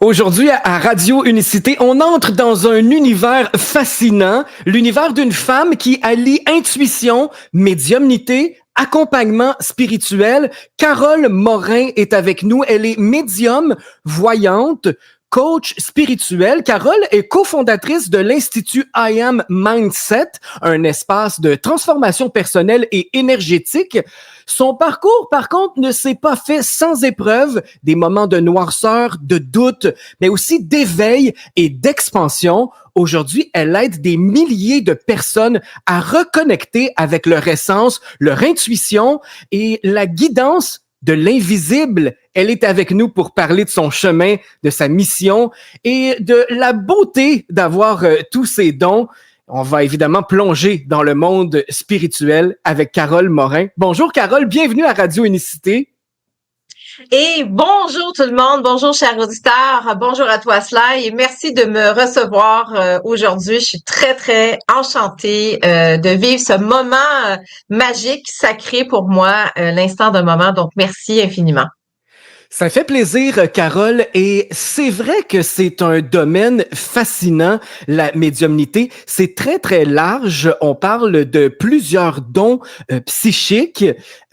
Aujourd'hui, à Radio Unicité, on entre dans un univers fascinant, l'univers d'une femme qui allie intuition, médiumnité, accompagnement spirituel. Carole Morin est avec nous. Elle est médium, voyante, coach spirituel. Carole est cofondatrice de l'Institut I Am Mindset, un espace de transformation personnelle et énergétique. Son parcours, par contre, ne s'est pas fait sans épreuve, des moments de noirceur, de doute, mais aussi d'éveil et d'expansion. Aujourd'hui, elle aide des milliers de personnes à reconnecter avec leur essence, leur intuition et la guidance de l'invisible. Elle est avec nous pour parler de son chemin, de sa mission et de la beauté d'avoir tous ces dons. On va évidemment plonger dans le monde spirituel avec Carole Morin. Bonjour Carole, bienvenue à Radio Unicité. Et bonjour tout le monde, bonjour chers auditeurs, bonjour à toi Sly et merci de me recevoir aujourd'hui. Je suis très enchantée de vivre ce moment magique, sacré pour moi, l'instant d'un moment. Donc merci infiniment. Ça fait plaisir, Carole, et c'est vrai que c'est un domaine fascinant, la médiumnité. C'est très large. On parle de plusieurs dons psychiques.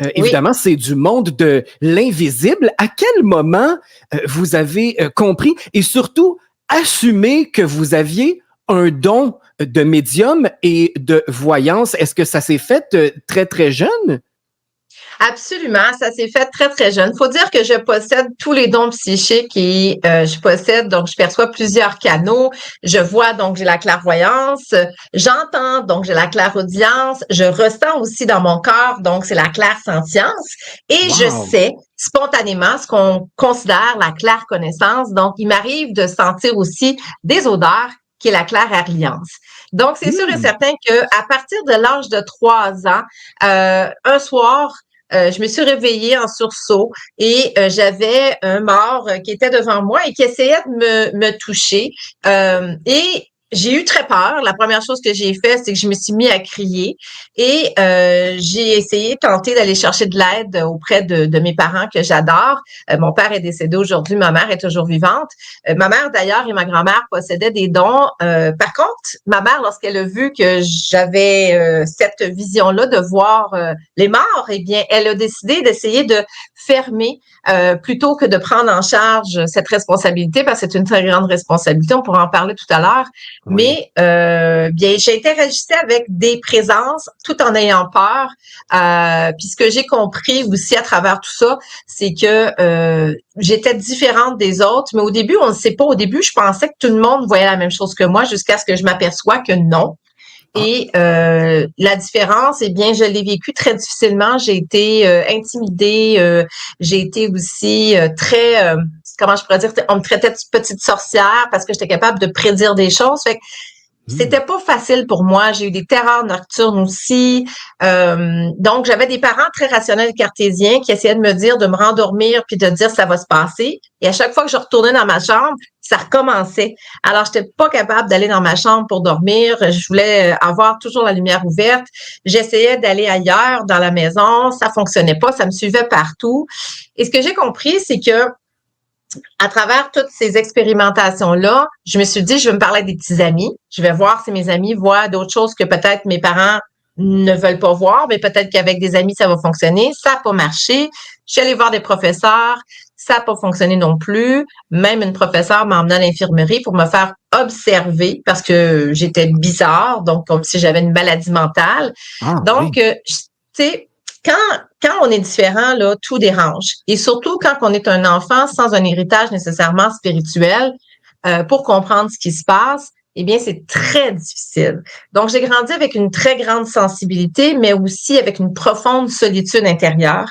Oui. Évidemment, c'est du monde de l'invisible. À quel moment vous avez compris et surtout assumé que vous aviez un don de médium et de voyance? Est-ce que ça s'est fait très jeune? Absolument, ça s'est fait très jeune. Faut dire que je possède tous les dons psychiques et je perçois plusieurs canaux. Je vois, donc j'ai la clairvoyance. J'entends, donc j'ai la clairaudience. Je ressens aussi dans mon corps, donc c'est la clairsentience. Et je sais spontanément ce qu'on considère la claire connaissance. Donc, il m'arrive de sentir aussi des odeurs qui est la clairalience. Donc, c'est sûr et certain que à partir de l'âge de 3 ans, un soir, je me suis réveillée en sursaut et j'avais un mort qui était devant moi et qui essayait de me toucher. Et j'ai eu très peur. La première chose que j'ai fait, c'est que je me suis mis à crier et j'ai essayé, tenté d'aller chercher de l'aide auprès de mes parents que j'adore. Mon père est décédé aujourd'hui, ma mère est toujours vivante. Ma mère, d'ailleurs, et ma grand-mère possédaient des dons. Par contre, ma mère, lorsqu'elle a vu que j'avais cette vision-là de voir les morts, eh bien, elle a décidé d'essayer de fermer plutôt que de prendre en charge cette responsabilité, parce que c'est une très grande responsabilité. On pourra en parler tout à l'heure. Oui. Mais bien, j'ai interagi avec des présences tout en ayant peur. Puis ce que j'ai compris aussi à travers tout ça, c'est que j'étais différente des autres. Mais au début, on ne sait pas. Au début, je pensais que tout le monde voyait la même chose que moi, jusqu'à ce que je m'aperçois que non. Et la différence, eh bien, je l'ai vécu très difficilement. J'ai été intimidée. J'ai été aussi très, comment je pourrais dire, on me traitait de petite sorcière parce que j'étais capable de prédire des choses. Fait que c'était pas facile pour moi. J'ai eu des terreurs nocturnes aussi. Donc, j'avais des parents très rationnels et cartésiens qui essayaient de me dire de me rendormir puis de dire ça va se passer. Et à chaque fois que je retournais dans ma chambre, ça recommençait. Alors, j'étais pas capable d'aller dans ma chambre pour dormir. Je voulais avoir toujours la lumière ouverte. J'essayais d'aller ailleurs dans la maison. Ça fonctionnait pas. Ça me suivait partout. Et ce que j'ai compris, c'est que à travers toutes ces expérimentations-là, je me suis dit, je vais me parler à des petits amis. Je vais voir si mes amis voient d'autres choses que peut-être mes parents ne veulent pas voir, mais peut-être qu'avec des amis, ça va fonctionner. Ça n'a pas marché. Je suis allée voir des professeurs. Ça n'a pas fonctionné non plus. Même une professeure m'a emmenée à l'infirmerie pour me faire observer parce que j'étais bizarre, donc comme si j'avais une maladie mentale. Donc, tu sais, quand on est différent, là, tout dérange. Et surtout quand on est un enfant sans un héritage nécessairement spirituel, pour comprendre ce qui se passe, eh bien, c'est très difficile. Donc, j'ai grandi avec une très grande sensibilité, mais aussi avec une profonde solitude intérieure,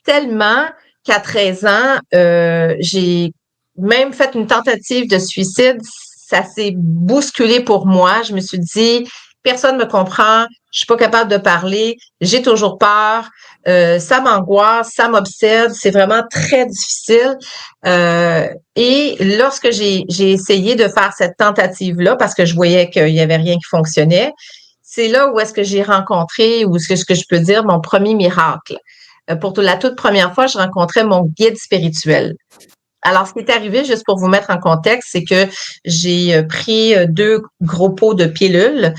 tellement qu'à 13 ans, j'ai même fait une tentative de suicide. Ça s'est bousculé pour moi. Je me suis dit, personne ne me comprend, je suis pas capable de parler, j'ai toujours peur, ça m'angoisse, ça m'obsède, c'est vraiment très difficile. Et lorsque j'ai essayé de faire cette tentative-là, parce que je voyais qu'il y avait rien qui fonctionnait, c'est là où est-ce que j'ai rencontré, ou ce que je peux dire, mon premier miracle. Pour la toute première fois, je rencontrais mon guide spirituel. Alors, ce qui est arrivé, juste pour vous mettre en contexte, c'est que j'ai pris 2 gros pots de pilules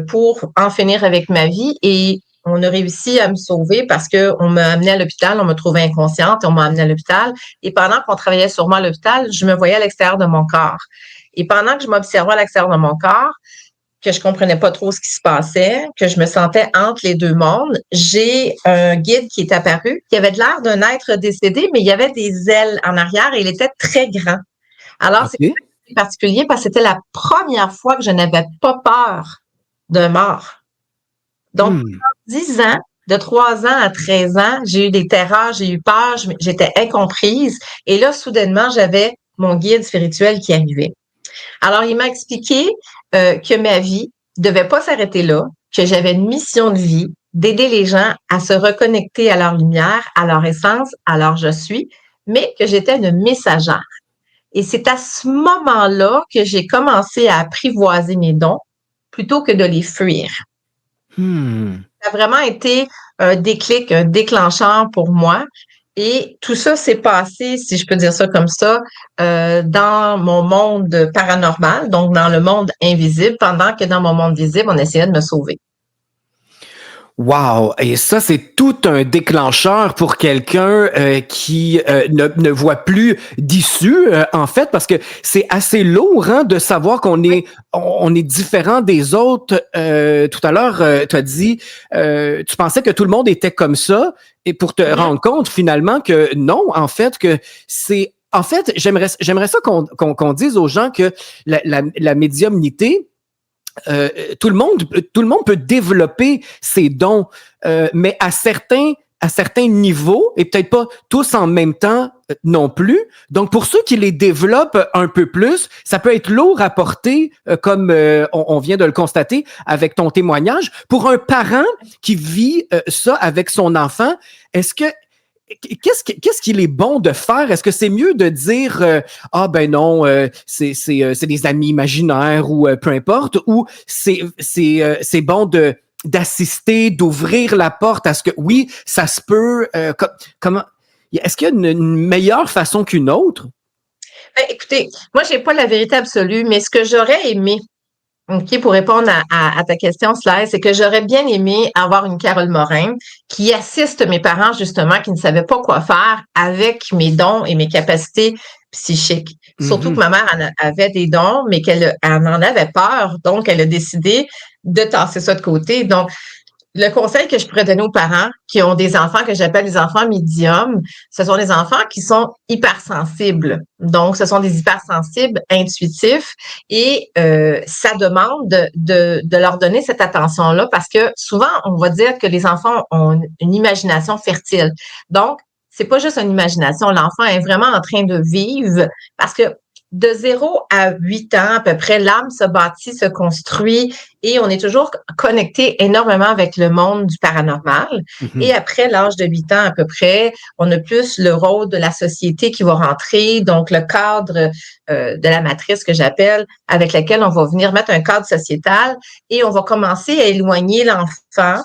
pour en finir avec ma vie et on a réussi à me sauver parce que on m'a amenée à l'hôpital, on m'a trouvée inconsciente, on m'a amenée à l'hôpital et pendant qu'on travaillait sur moi à l'hôpital, je me voyais à l'extérieur de mon corps. Et pendant que je m'observais à l'extérieur de mon corps, que je comprenais pas trop ce qui se passait, que je me sentais entre les deux mondes, j'ai un guide qui est apparu, qui avait l'air d'un être décédé, mais il y avait des ailes en arrière et il était très grand. Alors, c'est OK. particulier parce que c'était la première fois que je n'avais pas peur d'un mort. Donc, Hmm. 10 ans, de 3 ans à 13 ans, j'ai eu des terreurs, j'ai eu peur, j'étais incomprise. Et là, soudainement, j'avais mon guide spirituel qui arrivait. Alors, il m'a expliqué que ma vie devait pas s'arrêter là, que j'avais une mission de vie d'aider les gens à se reconnecter à leur lumière, à leur essence, à leur je suis, mais que j'étais une messagère. Et c'est à ce moment-là que j'ai commencé à apprivoiser mes dons plutôt que de les fuir. Hmm. Ça a vraiment été un déclic, un déclencheur pour moi. Et tout ça s'est passé, si je peux dire ça comme ça, dans mon monde paranormal, donc dans le monde invisible, pendant que dans mon monde visible, on essayait de me sauver. Wow! Et ça, c'est tout un déclencheur pour quelqu'un qui ne voit plus d'issue, en fait, parce que c'est assez lourd hein, de savoir on est différent des autres. Tout à l'heure, tu as dit, tu pensais que tout le monde était comme ça, et pour te rendre compte finalement que non, en fait, que c'est... En fait, j'aimerais ça qu'on dise aux gens que la médiumnité, tout le monde peut développer ses dons, mais à certains niveaux, et peut-être pas tous en même temps non plus. Donc, pour ceux qui les développent un peu plus, ça peut être lourd à porter, comme on vient de le constater avec ton témoignage. Pour un parent qui vit ça avec son enfant, est-ce que qu'est-ce qu'il est bon de faire? Est-ce que c'est mieux de dire ah ben non, c'est des amis imaginaires ou peu importe, ou c'est bon d'assister, d'ouvrir la porte à ce que oui, ça se peut. Comment est-ce qu'il y a une meilleure façon qu'une autre? Ben, écoutez, moi, j'ai pas la vérité absolue, mais ce que j'aurais aimé, OK, pour répondre à ta question, Slair, c'est que j'aurais bien aimé avoir une Carole Morin qui assiste mes parents, justement, qui ne savaient pas quoi faire avec mes dons et mes capacités psychiques. Surtout que Mm-hmm. ma mère avait des dons, mais qu'elle en avait peur, donc elle a décidé de tasser ça de côté. Donc, le conseil que je pourrais donner aux parents qui ont des enfants que j'appelle les enfants médiums, ce sont des enfants qui sont hypersensibles. Donc, ce sont des hypersensibles intuitifs et ça demande de leur donner cette attention-là parce que souvent, on va dire que les enfants ont une imagination fertile. Donc, c'est pas juste une imagination. L'enfant est vraiment en train de vivre parce que de 0 à 8 ans, à peu près, l'âme se bâtit, se construit et on est toujours connecté énormément avec le monde du paranormal. Mm-hmm. Et après l'âge de 8 ans, à peu près, on a plus le rôle de la société qui va rentrer, donc le cadre de la matrice que j'appelle, avec laquelle on va venir mettre un cadre sociétal et on va commencer à éloigner l'enfant.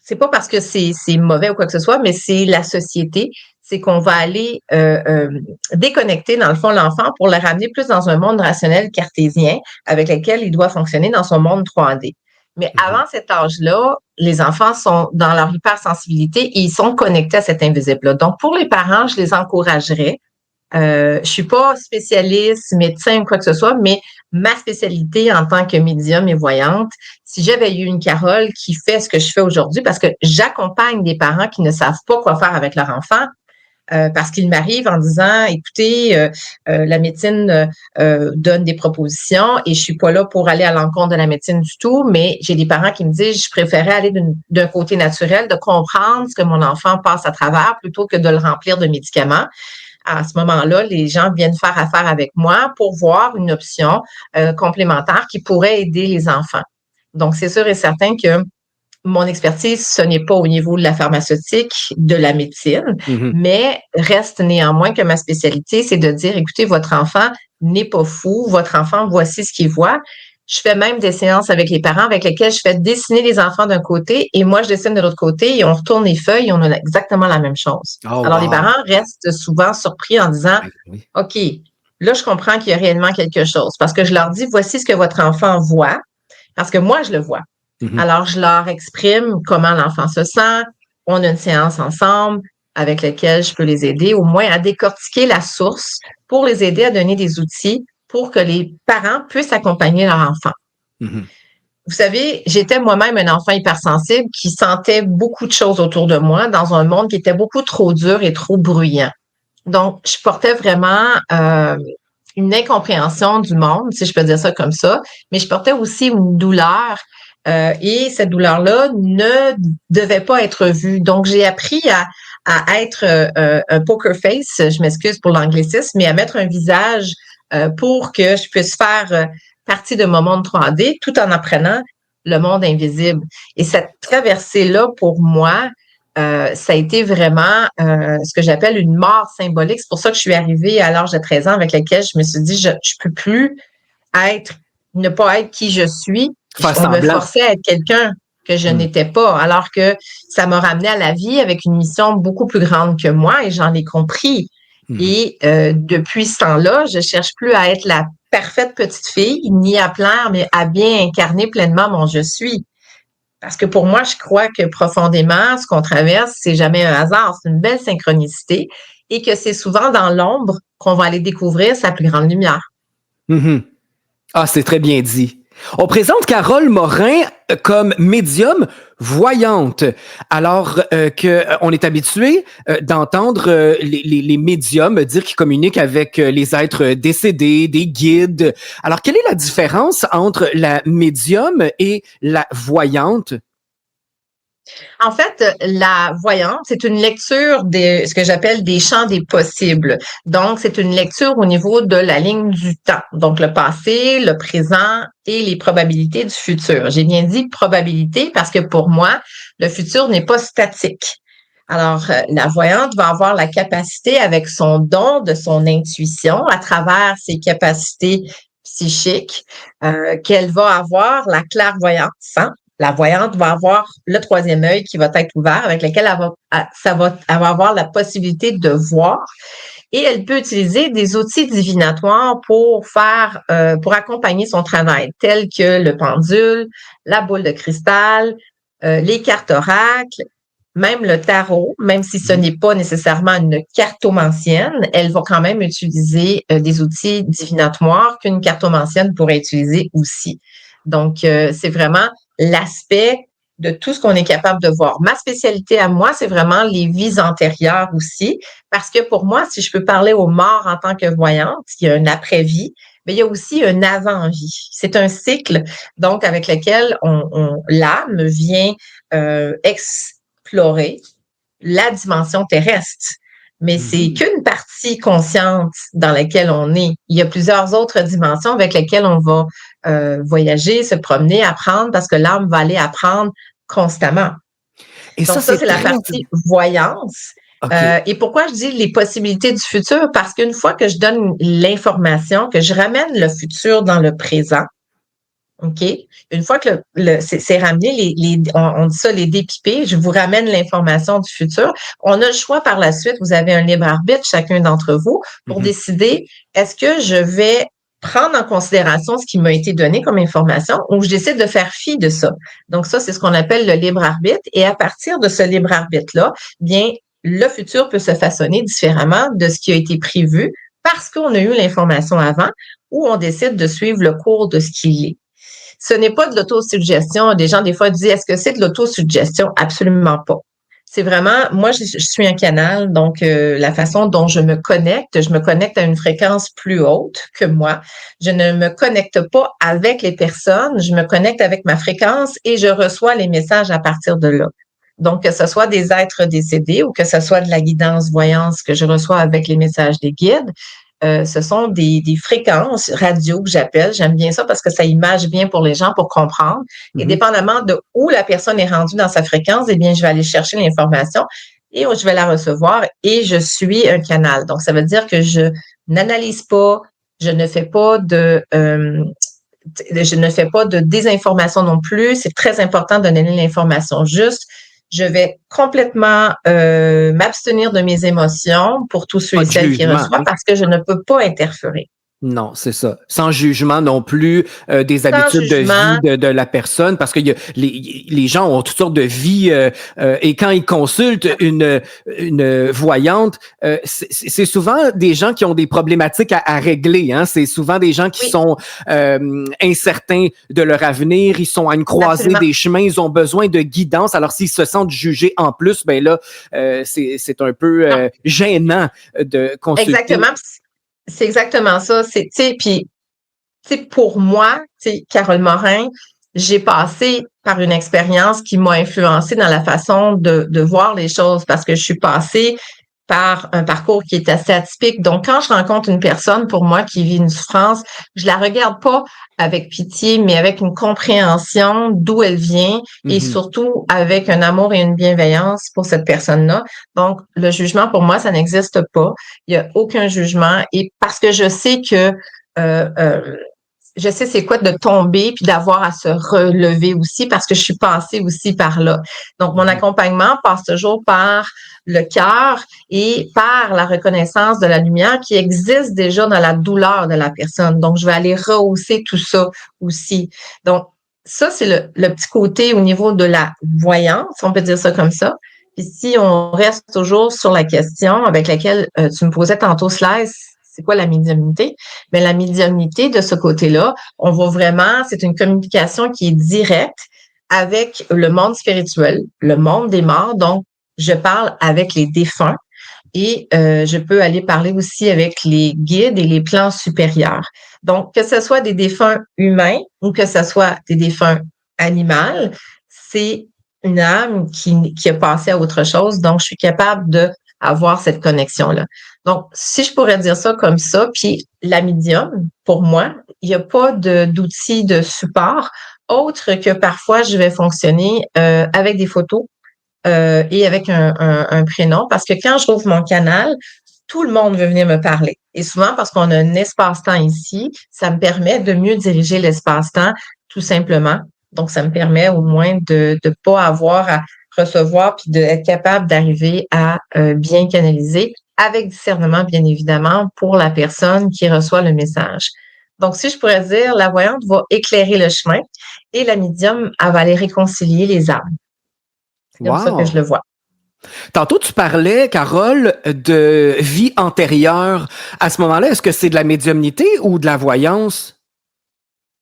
C'est pas parce que c'est mauvais ou quoi que ce soit, mais c'est la société. C'est qu'on va aller déconnecter, dans le fond, l'enfant pour le ramener plus dans un monde rationnel cartésien avec lequel il doit fonctionner dans son monde 3D. Mais Mm-hmm. avant cet âge-là, les enfants sont dans leur hypersensibilité et ils sont connectés à cet invisible-là. Donc, pour les parents, je les encouragerais. Je suis pas spécialiste, médecin ou quoi que ce soit, mais ma spécialité en tant que médium et voyante, si j'avais eu une Carole qui fait ce que je fais aujourd'hui, parce que j'accompagne des parents qui ne savent pas quoi faire avec leur enfant, parce qu'ils m'arrivent en disant, écoutez, la médecine donne des propositions et je suis pas là pour aller à l'encontre de la médecine du tout, mais j'ai des parents qui me disent, je préférais aller d'un côté naturel, de comprendre ce que mon enfant passe à travers plutôt que de le remplir de médicaments. À ce moment-là, les gens viennent faire affaire avec moi pour voir une option complémentaire qui pourrait aider les enfants. Donc, c'est sûr et certain que mon expertise, ce n'est pas au niveau de la pharmaceutique, de la médecine, Mm-hmm. mais reste néanmoins que ma spécialité, c'est de dire, écoutez, votre enfant n'est pas fou, votre enfant, voici ce qu'il voit. Je fais même des séances avec les parents avec lesquelles je fais dessiner les enfants d'un côté et moi, je dessine de l'autre côté et on retourne les feuilles et on a exactement la même chose. Oh, Alors, les wow. parents restent souvent surpris en disant, Ben oui. OK, là, je comprends qu'il y a réellement quelque chose parce que je leur dis, voici ce que votre enfant voit parce que moi, je le vois. Mhm. Alors, je leur exprime comment l'enfant se sent. On a une séance ensemble avec laquelle je peux les aider au moins à décortiquer la source pour les aider à donner des outils pour que les parents puissent accompagner leur enfant. Mhm. Vous savez, j'étais moi-même un enfant hypersensible qui sentait beaucoup de choses autour de moi dans un monde qui était beaucoup trop dur et trop bruyant. Donc, je portais vraiment une incompréhension du monde, si je peux dire ça comme ça, mais je portais aussi une douleur et cette douleur-là ne devait pas être vue. Donc, j'ai appris à être un poker face, je m'excuse pour l'anglicisme, mais à mettre un visage pour que je puisse faire partie de mon monde 3D tout en apprenant le monde invisible. Et cette traversée-là, pour moi, ça a été vraiment ce que j'appelle une mort symbolique. C'est pour ça que je suis arrivée à l'âge de 13 ans avec laquelle je me suis dit, je peux plus ne pas être qui je suis. Faire On me semblant. forçait à être quelqu'un que je Mhm. n'étais pas, alors que ça m'a ramené à la vie avec une mission beaucoup plus grande que moi et j'en ai compris. Mhm. Et depuis ce temps-là, je cherche plus à être la parfaite petite fille, ni à plaire, mais à bien incarner pleinement mon je suis. Parce que pour moi, je crois que profondément, ce qu'on traverse, c'est jamais un hasard, c'est une belle synchronicité et que c'est souvent dans l'ombre qu'on va aller découvrir sa plus grande lumière. Mhm. Ah, c'est très bien dit. On présente Carole Morin comme médium voyante, alors qu'on est habitué d'entendre les médiums dire qu'ils communiquent avec les êtres décédés, des guides. Alors, quelle est la différence entre la médium et la voyante? En fait, la voyance, c'est une lecture ce que j'appelle des champs des possibles. Donc, c'est une lecture au niveau de la ligne du temps. Donc, le passé, le présent et les probabilités du futur. J'ai bien dit probabilité parce que pour moi, le futur n'est pas statique. Alors, la voyante va avoir la capacité avec son don de son intuition à travers ses capacités psychiques qu'elle va avoir la clairvoyance. Hein? La voyante va avoir le troisième œil qui va être ouvert, avec lequel elle va avoir la possibilité de voir. Et elle peut utiliser des outils divinatoires pour accompagner son travail, tels que le pendule, la boule de cristal, les cartes oracles, même le tarot, même si ce n'est pas nécessairement une cartomancienne, elle va quand même utiliser des outils divinatoires qu'une cartomancienne pourrait utiliser aussi. Donc, c'est vraiment l'aspect de tout ce qu'on est capable de voir. Ma spécialité à moi, c'est vraiment les vies antérieures aussi, parce que pour moi, si je peux parler aux morts en tant que voyante, il y a un après-vie, mais il y a aussi un avant-vie. C'est un cycle, donc, avec lequel l'âme vient explorer la dimension terrestre. Mais c'est Mhm. qu'une partie consciente dans laquelle on est. Il y a plusieurs autres dimensions avec lesquelles on va voyager, se promener, apprendre, parce que l'âme va aller apprendre constamment. Et ça, Donc ça, c'est c'est la très... partie voyance. OK. Et pourquoi je dis les possibilités du futur? Parce qu'une fois que je donne l'information, que je ramène le futur dans le présent, OK? Une fois que c'est ramené, on dit ça, les dépipés, je vous ramène l'information du futur. On a le choix par la suite, vous avez un libre arbitre, chacun d'entre vous, pour Mhm. décider est-ce que je vais prendre en considération ce qui m'a été donné comme information ou je décide de faire fi de ça. Donc ça, c'est ce qu'on appelle le libre arbitre. Et à partir de ce libre arbitre-là, bien, le futur peut se façonner différemment de ce qui a été prévu parce qu'on a eu l'information avant ou on décide de suivre le cours de ce qu'il est. Ce n'est pas de l'autosuggestion. Des gens, des fois, disent, est-ce que c'est de l'autosuggestion? Absolument pas. C'est vraiment, moi, je suis un canal, donc la façon dont je me connecte à une fréquence plus haute que moi. Je ne me connecte pas avec les personnes, je me connecte avec ma fréquence et je reçois les messages à partir de là. Donc, que ce soit des êtres décédés ou que ce soit de la guidance voyance que je reçois avec les messages des guides, ce sont des fréquences radio que j'appelle. J'aime bien ça parce que ça image bien pour les gens pour comprendre. Et Mhm. dépendamment de où la personne est rendue dans sa fréquence, eh bien, je vais aller chercher l'information et je vais la recevoir et je suis un canal. Donc, ça veut dire que je n'analyse pas, je ne fais pas je ne fais pas de désinformation non plus. C'est très important de donner l'information juste. Je vais complètement m'abstenir de mes émotions pour tous ceux Pas et de celles qui jugement. reçoivent parce que je ne peux pas interférer. Non, c'est ça. Sans jugement non plus des Sans habitudes de vie jugement. de la personne, parce que les gens ont toutes sortes de vies et quand ils consultent une voyante, c'est souvent des gens qui ont des problématiques à régler. Hein? C'est souvent des gens qui Oui, sont incertains de leur avenir, ils sont à une croisée absolument. des chemins, ils ont besoin de guidance. Alors s'ils se sentent jugés en plus, ben là, c'est un peu Non, gênant de consulter. exactement. C'est exactement ça. C'est, tu sais, puis, tu sais, pour moi, tu sais, Carole Morin, j'ai passé par une expérience qui m'a influencée dans la façon de voir les choses parce que je suis passée par un parcours qui est assez atypique. Donc, quand je rencontre une personne, pour moi, qui vit une souffrance, je la regarde pas avec pitié, mais avec une compréhension d'où elle vient et Mhm. surtout avec un amour et une bienveillance pour cette personne-là. Donc, le jugement, pour moi, ça n'existe pas. Il y a aucun jugement et parce que je sais que euh, euh, je sais c'est quoi de tomber puis d'avoir à se relever aussi parce que je suis passée aussi par là. Donc, mon Mhm. accompagnement passe toujours par le cœur et par la reconnaissance de la lumière qui existe déjà dans la douleur de la personne. Donc, je vais aller rehausser tout ça aussi. Donc, ça, c'est le petit côté au niveau de la voyance, on peut dire ça comme ça. Puis si on reste toujours sur la question avec laquelle tu me posais tantôt, Slice, c'est quoi la médiumnité? Mais la médiumnité, de ce côté-là, on voit vraiment, c'est une communication qui est directe avec le monde spirituel, le monde des morts. Donc, je parle avec les défunts et je peux aller parler aussi avec les guides et les plans supérieurs. Donc, que ce soit des défunts humains ou que ce soit des défunts animaux, c'est une âme qui a passé à autre chose. Donc, je suis capable de avoir cette connexion-là. Donc, si je pourrais dire ça comme ça, puis la médium, pour moi, il n'y a pas d'outils de support autre que parfois je vais fonctionner avec des photos et avec un prénom parce que quand je rouvre mon canal, tout le monde veut venir me parler. Et souvent, parce qu'on a un espace-temps ici, ça me permet de mieux diriger l'espace-temps, tout simplement. Donc, ça me permet au moins de ne pas avoir à recevoir puis d'être capable d'arriver à bien canaliser avec discernement, bien évidemment, pour la personne qui reçoit le message. Donc, si je pourrais dire, la voyante va éclairer le chemin et la médium, elle va aller réconcilier les âmes. C'est comme ça que je le Wow! vois. Tantôt, tu parlais, Carole, de vie antérieure. À ce moment-là, est-ce que c'est de la médiumnité ou de la voyance?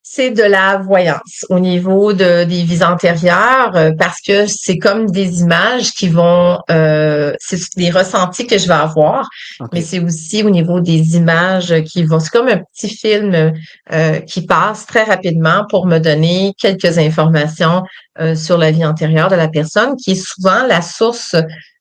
C'est de la voyance au niveau des vies antérieures parce que c'est comme des images qui vont, c'est des ressentis que je vais avoir, mais OK. c'est aussi au niveau des images qui vont, c'est comme un petit film qui passe très rapidement pour me donner quelques informations sur la vie antérieure de la personne, qui est souvent la source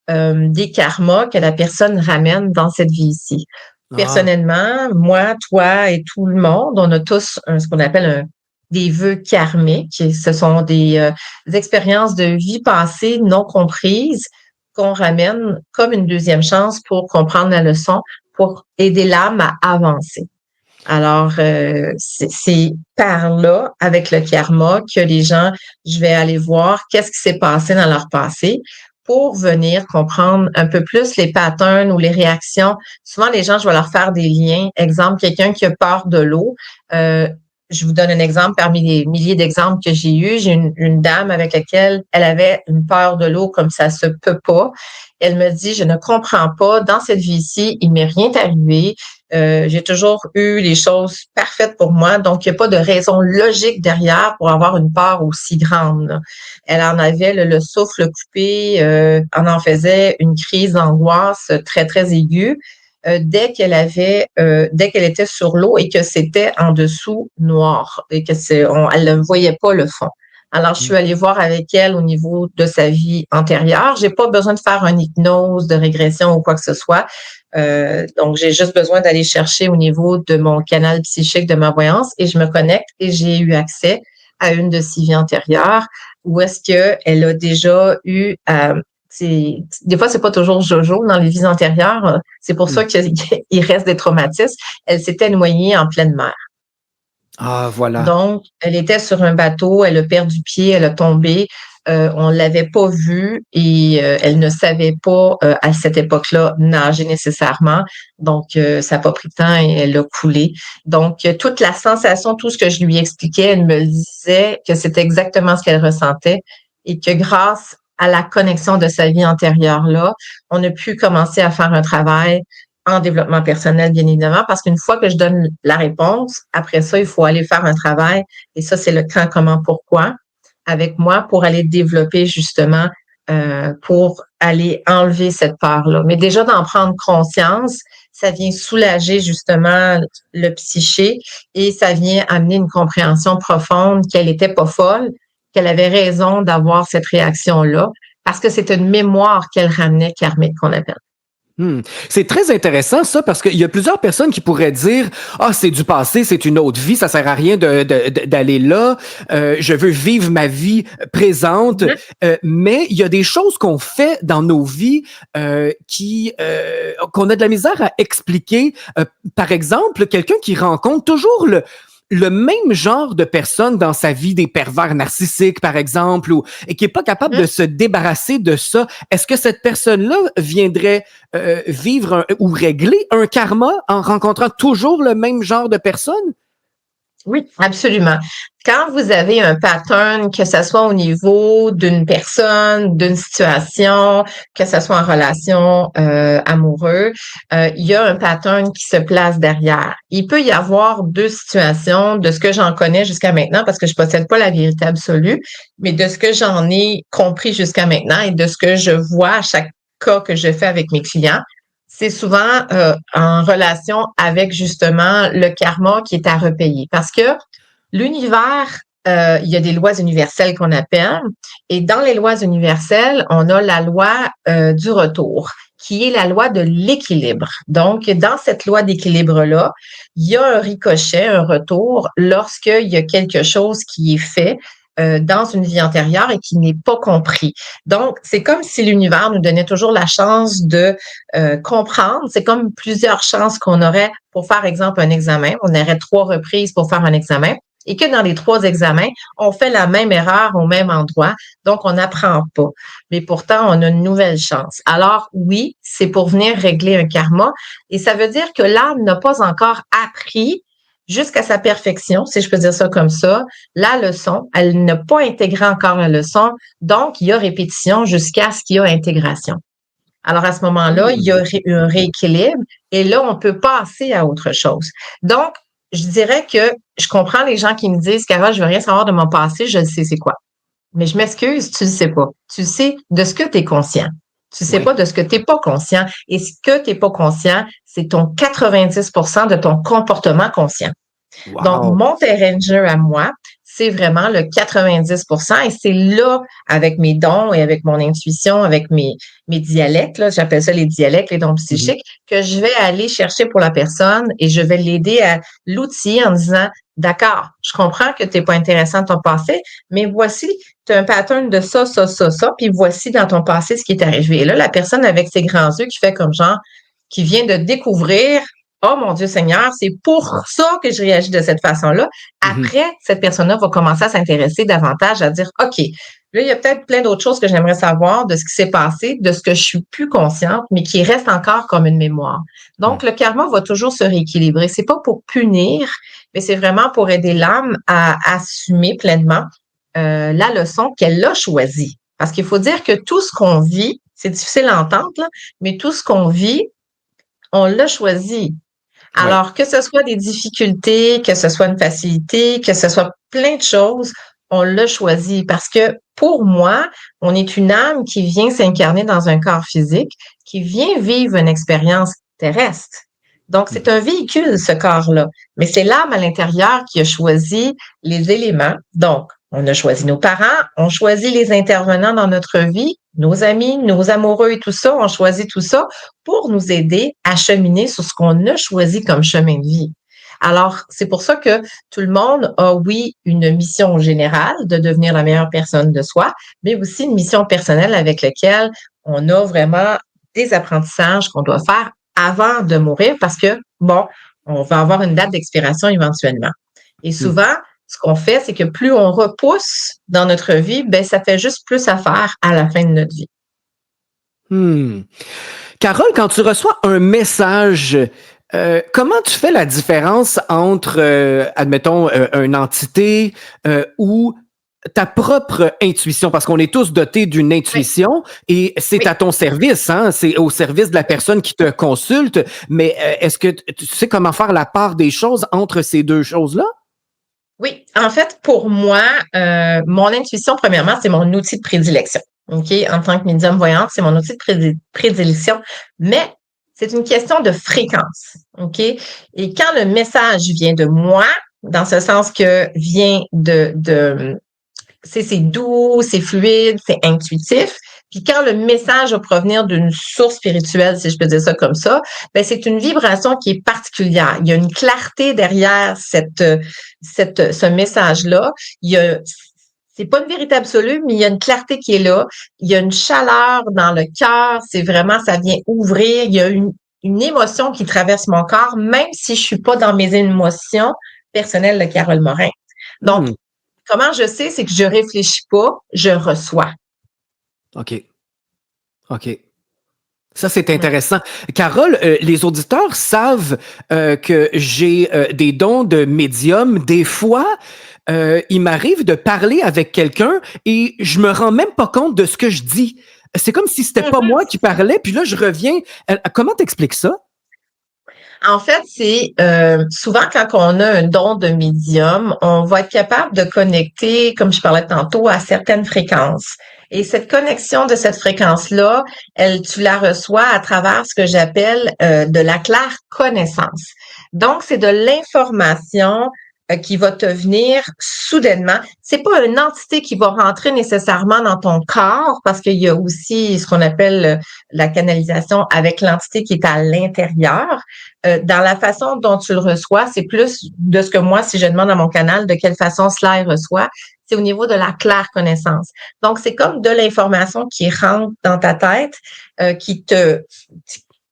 des karmas que la personne ramène dans cette vie-ci. Ah. Personnellement, moi, toi et tout le monde, on a tous ce qu'on appelle des vœux karmiques. Ce sont des expériences de vie passée non comprises qu'on ramène comme une deuxième chance pour comprendre la leçon, pour aider l'âme à avancer. Alors, c'est par là, avec le karma, que les gens, je vais aller voir qu'est-ce qui s'est passé dans leur passé pour venir comprendre un peu plus les patterns ou les réactions. Souvent, les gens, je vais leur faire des liens. Exemple, quelqu'un qui a peur de l'eau. Je vous donne un exemple parmi les milliers d'exemples que j'ai eus. J'ai une dame avec laquelle elle avait une peur de l'eau comme ça se peut pas. Elle me dit, je ne comprends pas, dans cette vie-ci, il m'est rien arrivé. J'ai toujours eu les choses parfaites pour moi, donc il n'y a pas de raison logique derrière pour avoir une peur aussi grande. Là. Elle en avait le souffle coupé, en faisait une crise d'angoisse très, très aiguë. Dès qu'elle était sur l'eau et que c'était en dessous noir et que elle ne voyait pas le fond. Alors, je suis allée voir avec elle au niveau de sa vie antérieure. J'ai pas besoin de faire une hypnose de régression ou quoi que ce soit. Donc, j'ai juste besoin d'aller chercher au niveau de mon canal psychique de ma voyance et je me connecte et j'ai eu accès à une de ses vies antérieures où est-ce qu'elle a déjà eu des fois, c'est pas toujours Jojo dans les vies antérieures. C'est pour ça qu'il reste des traumatismes. Elle s'était noyée en pleine mer. Ah, voilà. Donc, elle était sur un bateau, elle a perdu pied, elle a tombé. On l'avait pas vue et elle ne savait pas à cette époque-là nager nécessairement. Donc, ça n'a pas pris de temps et elle a coulé. Donc, toute la sensation, tout ce que je lui expliquais, elle me le disait que c'était exactement ce qu'elle ressentait et que grâce à la connexion de sa vie antérieure là, on a pu commencer à faire un travail en développement personnel, bien évidemment, parce qu'une fois que je donne la réponse, après ça, il faut aller faire un travail. Et ça, c'est le quand, comment, pourquoi avec moi pour aller développer justement, pour aller enlever cette peur-là. Mais déjà d'en prendre conscience, ça vient soulager justement le psyché et ça vient amener une compréhension profonde qu'elle n'était pas folle, qu'elle avait raison d'avoir cette réaction-là, parce que c'est une mémoire qu'elle ramenait karmique qu'on appelle. C'est très intéressant ça parce qu'il y a plusieurs personnes qui pourraient dire ah c'est du passé, c'est une autre vie, ça sert à rien d'aller là. Je veux vivre ma vie présente. Mhm. Mais il y a des choses qu'on fait dans nos vies qui qu'on a de la misère à expliquer. Par exemple, quelqu'un qui rencontre toujours le même genre de personne dans sa vie, des pervers narcissiques, par exemple, et qui n'est pas capable de se débarrasser de ça. Est-ce que cette personne-là viendrait vivre ou régler un karma en rencontrant toujours le même genre de personne? Oui, absolument. Quand vous avez un pattern, que ce soit au niveau d'une personne, d'une situation, que ce soit en relation amoureuse, il y a un pattern qui se place derrière. Il peut y avoir deux situations, de ce que j'en connais jusqu'à maintenant, parce que je possède pas la vérité absolue, mais de ce que j'en ai compris jusqu'à maintenant et de ce que je vois à chaque cas que je fais avec mes clients, c'est souvent en relation avec justement le karma qui est à repayer. Parce que l'univers, il y a des lois universelles qu'on appelle, et dans les lois universelles, on a la loi du retour, qui est la loi de l'équilibre. Donc, dans cette loi d'équilibre-là, il y a un ricochet, un retour, lorsqu'il y a quelque chose qui est fait dans une vie antérieure et qui n'est pas compris. Donc, c'est comme si l'univers nous donnait toujours la chance de comprendre. C'est comme plusieurs chances qu'on aurait pour faire, exemple, un examen. On aurait 3 reprises pour faire un examen et que dans les 3 examens, on fait la même erreur au même endroit, donc on n'apprend pas. Mais pourtant, on a une nouvelle chance. Alors oui, c'est pour venir régler un karma et ça veut dire que l'âme n'a pas encore appris jusqu'à sa perfection, si je peux dire ça comme ça, la leçon. Elle n'a pas intégré encore la leçon, donc il y a répétition jusqu'à ce qu'il y ait intégration. Alors, à ce moment-là, il y a un rééquilibre et là, on peut passer à autre chose. Donc, je dirais que je comprends les gens qui me disent, Carole, je veux rien savoir de mon passé, je le sais c'est quoi. Mais je m'excuse, tu le sais pas. Tu sais de ce que tu es conscient. Tu sais Oui. pas de ce que tu n'es pas conscient. Et ce que tu n'es pas conscient, c'est ton 90% de ton comportement conscient. Donc, Wow. mon terrain de jeu à moi, c'est vraiment le 90%. Et c'est là, avec mes dons et avec mon intuition, avec mes dialectes, là, j'appelle ça les dialectes, les dons Mhm. psychiques, que je vais aller chercher pour la personne et je vais l'aider à l'outiller en disant, d'accord, je comprends que tu n'es pas intéressant de ton passé, mais voici, tu as un pattern de ça, ça, ça, ça, puis voici dans ton passé ce qui est arrivé. Et là, la personne avec ses grands yeux qui fait comme genre, qui vient de découvrir oh mon Dieu Seigneur, c'est pour ça que je réagis de cette façon-là. Mhm. Après, cette personne-là va commencer à s'intéresser davantage, à dire, OK, là, il y a peut-être plein d'autres choses que j'aimerais savoir de ce qui s'est passé, de ce que je suis plus consciente, mais qui reste encore comme une mémoire. Donc, le karma va toujours se rééquilibrer. C'est pas pour punir, mais c'est vraiment pour aider l'âme à assumer pleinement la leçon qu'elle a choisie. Parce qu'il faut dire que tout ce qu'on vit, c'est difficile à entendre, là, mais tout ce qu'on vit, on l'a choisi. Oui. Alors, que ce soit des difficultés, que ce soit une facilité, que ce soit plein de choses, on l'a choisi parce que pour moi, on est une âme qui vient s'incarner dans un corps physique, qui vient vivre une expérience terrestre. Donc, c'est un véhicule, ce corps-là. Mais c'est l'âme à l'intérieur qui a choisi les éléments. Donc, on a choisi nos parents, on choisit les intervenants dans notre vie, nos amis, nos amoureux et tout ça, on choisit tout ça pour nous aider à cheminer sur ce qu'on a choisi comme chemin de vie. Alors, c'est pour ça que tout le monde a, oui, une mission générale de devenir la meilleure personne de soi, mais aussi une mission personnelle avec laquelle on a vraiment des apprentissages qu'on doit faire avant de mourir parce que, bon, on va avoir une date d'expiration éventuellement. Et souvent, ce qu'on fait, c'est que plus on repousse dans notre vie, ben ça fait juste plus à faire à la fin de notre vie. Carole, quand tu reçois un message, comment tu fais la différence entre, admettons, une entité ou ta propre intuition? Parce qu'on est tous dotés d'une intuition et c'est à ton service, hein? C'est au service de la personne qui te consulte. Mais est-ce que tu sais comment faire la part des choses entre ces deux choses-là? Oui, en fait, pour moi, mon intuition, premièrement, c'est mon outil de prédilection. OK? En tant que médium voyante, c'est mon outil de prédilection. Mais c'est une question de fréquence. OK? Et quand le message vient de moi, dans ce sens que vient c'est doux, c'est fluide, c'est intuitif. Puis quand le message va provenir d'une source spirituelle, si je peux dire ça comme ça, ben c'est une vibration qui est particulière. Il y a une clarté derrière ce message-là. C'est pas une vérité absolue, mais il y a une clarté qui est là. Il y a une chaleur dans le cœur. C'est vraiment, ça vient ouvrir. Il y a une émotion qui traverse mon corps, même si je suis pas dans mes émotions personnelles de Carole Morin. Donc, comment je sais, c'est que je réfléchis pas, je reçois. OK. Ça, c'est intéressant. Carole, les auditeurs savent que j'ai des dons de médium. Des fois, il m'arrive de parler avec quelqu'un et je me rends même pas compte de ce que je dis. C'est comme si c'était pas moi qui parlais, puis là, je reviens. Comment t'expliques ça? En fait, c'est souvent quand on a un don de médium, on va être capable de connecter, comme je parlais tantôt, à certaines fréquences. Et cette connexion de cette fréquence-là, tu la reçois à travers ce que j'appelle de la claire connaissance. Donc, c'est de l'information qui va te venir soudainement. C'est pas une entité qui va rentrer nécessairement dans ton corps, parce qu'il y a aussi ce qu'on appelle la canalisation avec l'entité qui est à l'intérieur. Dans la façon dont tu le reçois, c'est plus de ce que moi, si je demande à mon canal de quelle façon cela reçoit, c'est au niveau de la claire connaissance. Donc, c'est comme de l'information qui rentre dans ta tête,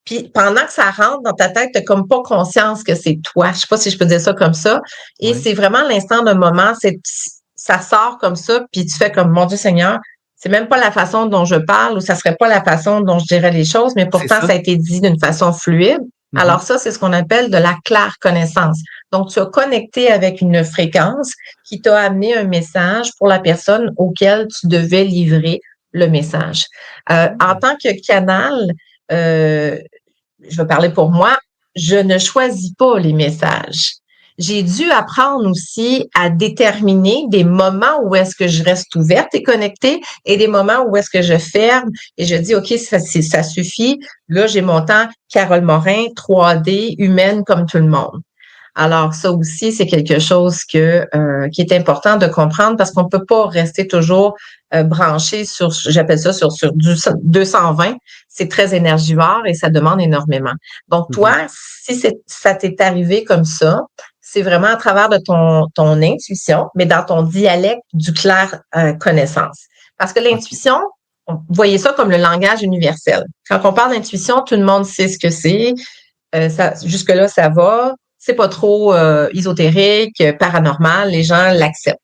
puis pendant que ça rentre dans ta tête, tu n'as comme pas conscience que c'est toi. Je sais pas si je peux dire ça comme ça. Et c'est vraiment l'instant d'un moment, ça sort comme ça, puis tu fais comme, mon Dieu Seigneur, c'est même pas la façon dont je parle ou ça serait pas la façon dont je dirais les choses, mais pourtant, ça a été dit d'une façon fluide. Alors ça, c'est ce qu'on appelle de la claire connaissance. Donc, tu as connecté avec une fréquence qui t'a amené un message pour la personne auquel tu devais livrer le message. En tant que canal, je vais parler pour moi, je ne choisis pas les messages. J'ai dû apprendre aussi à déterminer des moments où est-ce que je reste ouverte et connectée et des moments où est-ce que je ferme et je dis, OK, ça suffit. Là, j'ai mon temps Carole Morin, 3D, humaine comme tout le monde. Alors, ça aussi, c'est quelque chose qui est important de comprendre parce qu'on ne peut pas rester toujours branché sur, j'appelle ça sur du 220. C'est très énergivore et ça demande énormément. Donc, toi, si ça t'est arrivé comme ça, c'est vraiment à travers de ton intuition, mais dans ton dialecte du clair connaissance. Parce que l'intuition, voyez ça comme le langage universel. Quand on parle d'intuition, tout le monde sait ce que c'est. Jusque-là, ça va. C'est pas trop ésotérique, paranormal. Les gens l'acceptent.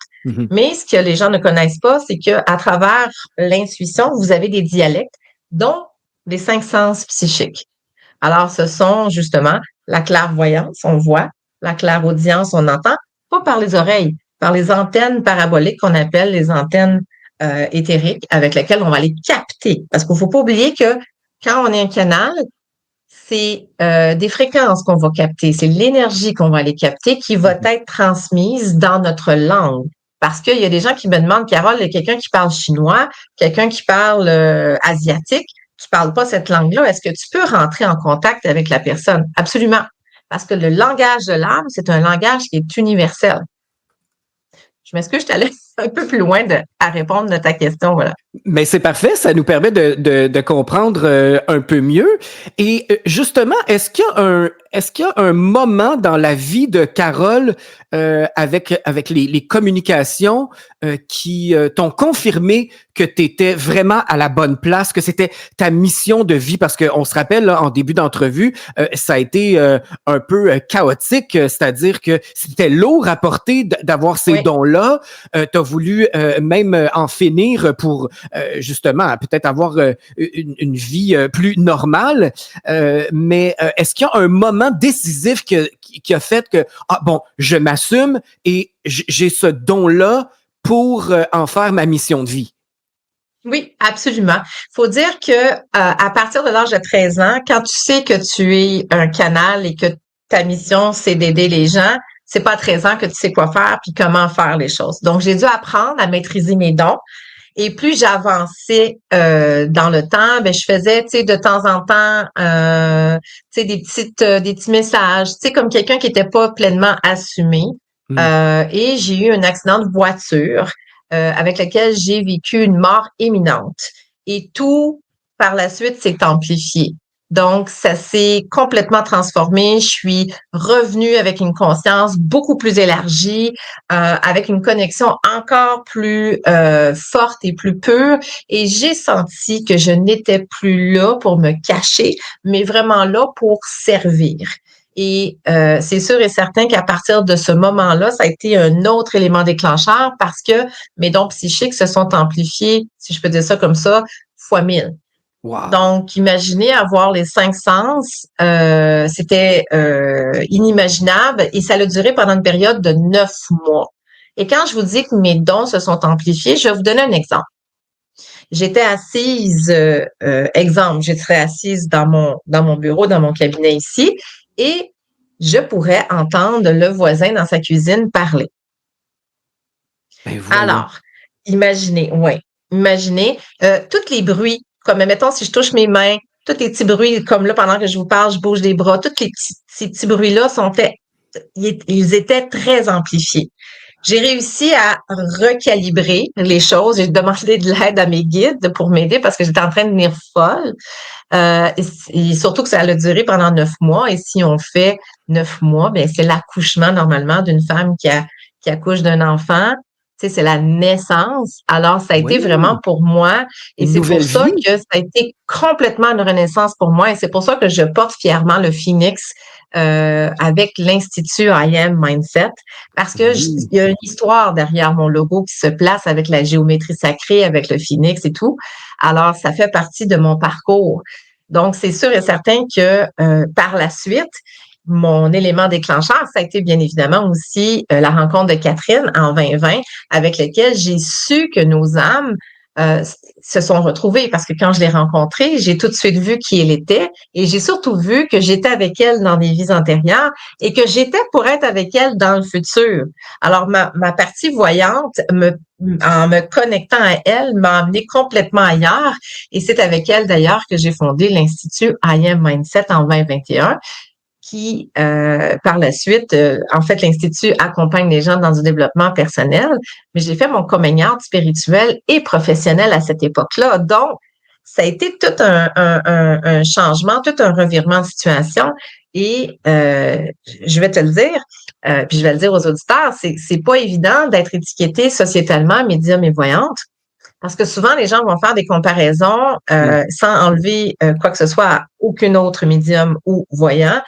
Mais ce que les gens ne connaissent pas, c'est qu'à travers l'intuition, vous avez des dialectes, dont les 5 sens psychiques. Alors, ce sont justement la clairvoyance, on voit, la clairaudience, on entend, pas par les oreilles, par les antennes paraboliques qu'on appelle les antennes éthériques, avec lesquelles on va les capter. Parce qu'il ne faut pas oublier que quand on est un canal, c'est des fréquences qu'on va capter, c'est l'énergie qu'on va aller capter qui va être transmise dans notre langue. Parce qu'il y a des gens qui me demandent, Carole, il y a quelqu'un qui parle chinois, quelqu'un qui parle asiatique, qui parle pas cette langue-là, est-ce que tu peux rentrer en contact avec la personne? Absolument. Parce que le langage de l'âme, c'est un langage qui est universel. Je m'excuse, je t'allais un peu plus loin à répondre de ta question, voilà. Mais c'est parfait, ça nous permet de comprendre un peu mieux. Et justement, est-ce qu'il y a Est-ce qu'il y a un moment dans la vie de Carole avec les communications qui t'ont confirmé que tu étais vraiment à la bonne place, que c'était ta mission de vie? Parce qu'on se rappelle, là, en début d'entrevue, ça a été un peu chaotique, c'est-à-dire que c'était lourd à porter d'avoir ces Oui. dons-là. Tu as voulu même en finir pour justement peut-être avoir une vie plus normale. Mais est-ce qu'il y a un moment décisif qui a fait que, ah bon, je m'assume et j'ai ce don-là pour en faire ma mission de vie? Oui, absolument. Faut dire que à partir de l'âge de 13 ans, quand tu sais que tu es un canal et que ta mission, c'est d'aider les gens, c'est pas à 13 ans que tu sais quoi faire puis comment faire les choses. Donc, j'ai dû apprendre à maîtriser mes dons. Et plus j'avançais dans le temps, ben je faisais, tu sais, de temps en temps, tu sais, des petits messages, tu sais, comme quelqu'un qui n'était pas pleinement assumé. Hmm. Et j'ai eu un accident de voiture avec lequel j'ai vécu une mort imminente. Et tout, par la suite, s'est amplifié. Donc, ça s'est complètement transformé. Je suis revenue avec une conscience beaucoup plus élargie, avec une connexion encore plus forte et plus pure. Et j'ai senti que je n'étais plus là pour me cacher, mais vraiment là pour servir. Et c'est sûr et certain qu'à partir de ce moment-là, ça a été un autre élément déclencheur parce que mes dons psychiques se sont amplifiés, si je peux dire ça comme ça, fois 1000. Wow. Donc, imaginez avoir les 5 sens, c'était inimaginable et ça a duré pendant une période de 9 mois. Et quand je vous dis que mes dons se sont amplifiés, je vais vous donner un exemple. J'étais assise, exemple, j'étais assise dans mon bureau, dans mon cabinet ici, et je pourrais entendre le voisin dans sa cuisine parler. Ben voyons. Alors, imaginez, ouais, imaginez tous les bruits, comme mettons si je touche mes mains, tous les petits bruits, comme là pendant que je vous parle, je bouge les bras, ces petits bruits-là ils étaient très amplifiés. J'ai réussi à recalibrer les choses. J'ai demandé de l'aide à mes guides pour m'aider parce que j'étais en train de devenir folle. Et surtout que ça a duré pendant 9 mois. Et si on fait 9 mois, ben c'est l'accouchement normalement d'une femme qui accouche d'un enfant. Tu sais, c'est la naissance. Alors, ça a été vraiment Oui, pour moi. Et une c'est pour nouvelle ça vie. que ça a été complètement une renaissance pour moi. Et c'est pour ça que je porte fièrement le phénix avec l'Institut I Am Mindset. Parce que Oui. il y a une histoire derrière mon logo qui se place avec la géométrie sacrée, avec le phénix et tout. Alors, ça fait partie de mon parcours. Donc, c'est sûr et certain que par la suite, mon élément déclencheur, ça a été bien évidemment aussi la rencontre de Catherine en 2020, avec laquelle j'ai su que nos âmes se sont retrouvées. Parce que quand je l'ai rencontrée, j'ai tout de suite vu qui elle était et j'ai surtout vu que j'étais avec elle dans des vies antérieures et que j'étais pour être avec elle dans le futur. Alors, ma partie voyante, en me connectant à elle, m'a emmenée complètement ailleurs. Et c'est avec elle, d'ailleurs, que j'ai fondé l'Institut I Am Mindset en 2021 qui, par la suite, en fait, l'Institut accompagne les gens dans du développement personnel, mais j'ai fait mon coming out spirituel et professionnel à cette époque-là. Donc, ça a été tout un changement, tout un revirement de situation. Et je vais te le dire, puis je vais le dire aux auditeurs, c'est pas évident d'être étiqueté sociétalement médium et voyante. Parce que souvent, les gens vont faire des comparaisons Mm. sans enlever quoi que ce soit à aucun autre médium ou voyant.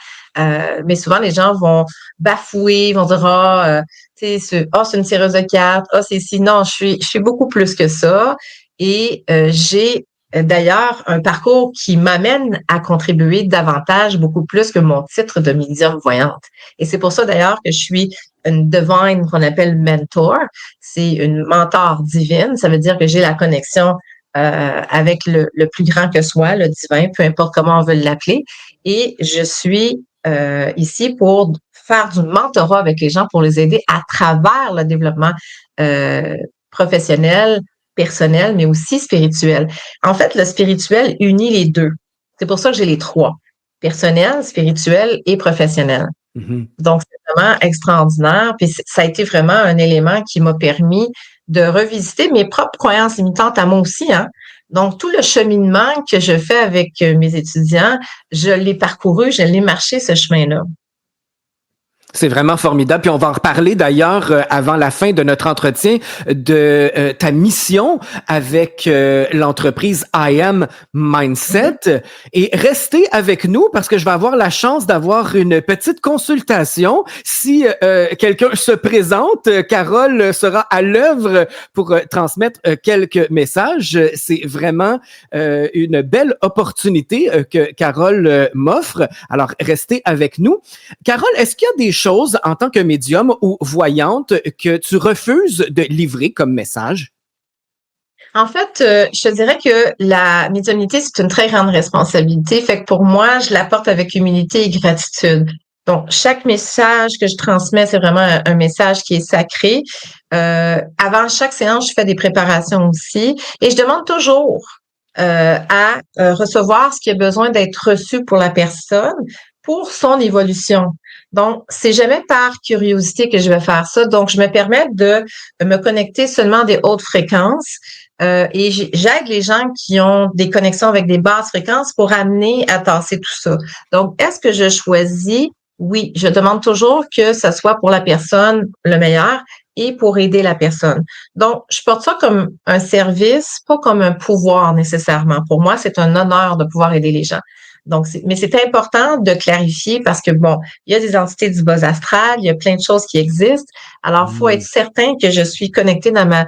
Mais souvent, les gens vont bafouer, vont dire c'est une tireuse de cartes, c'est si. Non, je suis beaucoup plus que ça. Et j'ai d'ailleurs un parcours qui m'amène à contribuer davantage, beaucoup plus que mon titre de médium voyante. Et c'est pour ça d'ailleurs que je suis une divine qu'on appelle mentor. C'est une mentor divine. Ça veut dire que j'ai la connexion avec le plus grand que soit, le divin, peu importe comment on veut l'appeler. Et je suis ici pour faire du mentorat avec les gens, pour les aider à travers le développement professionnel, personnel, mais aussi spirituel. En fait, le spirituel unit les deux. C'est pour ça que j'ai les trois, personnel, spirituel et professionnel. Mhm. Donc, c'est vraiment extraordinaire. Puis ça a été vraiment un élément qui m'a permis de revisiter mes propres croyances limitantes à moi aussi, hein. Donc, tout le cheminement que je fais avec mes étudiants, je l'ai parcouru, je l'ai marché, ce chemin-là. C'est vraiment formidable. Puis on va en reparler d'ailleurs avant la fin de notre entretien de ta mission avec l'entreprise I Am Mindset. Mm-hmm. Et restez avec nous parce que je vais avoir la chance d'avoir une petite consultation. Si quelqu'un se présente, Carole sera à l'œuvre pour transmettre quelques messages. C'est vraiment une belle opportunité que Carole m'offre. Alors, restez avec nous. Carole, est-ce qu'il y a des choses en tant que médium ou voyante que tu refuses de livrer comme message? En fait, je te dirais que la médiumnité, c'est une très grande responsabilité. Fait que pour moi, je l'apporte avec humilité et gratitude. Donc, chaque message que je transmets, c'est vraiment un message qui est sacré. Avant chaque séance, je fais des préparations aussi et je demande toujours à recevoir ce qui a besoin d'être reçu pour la personne pour son évolution. Donc, c'est jamais par curiosité que je vais faire ça. Donc, je me permets de me connecter seulement à des hautes fréquences et j'aide les gens qui ont des connexions avec des basses fréquences pour amener à tasser tout ça. Donc, est-ce que je choisis? Oui, je demande toujours que ce soit pour la personne le meilleur et pour aider la personne. Donc, je porte ça comme un service, pas comme un pouvoir nécessairement. Pour moi, c'est un honneur de pouvoir aider les gens. Donc, mais c'est important de clarifier parce que, bon, il y a des entités du bas astral, il y a plein de choses qui existent. Alors, il faut être certain que je suis connectée dans ma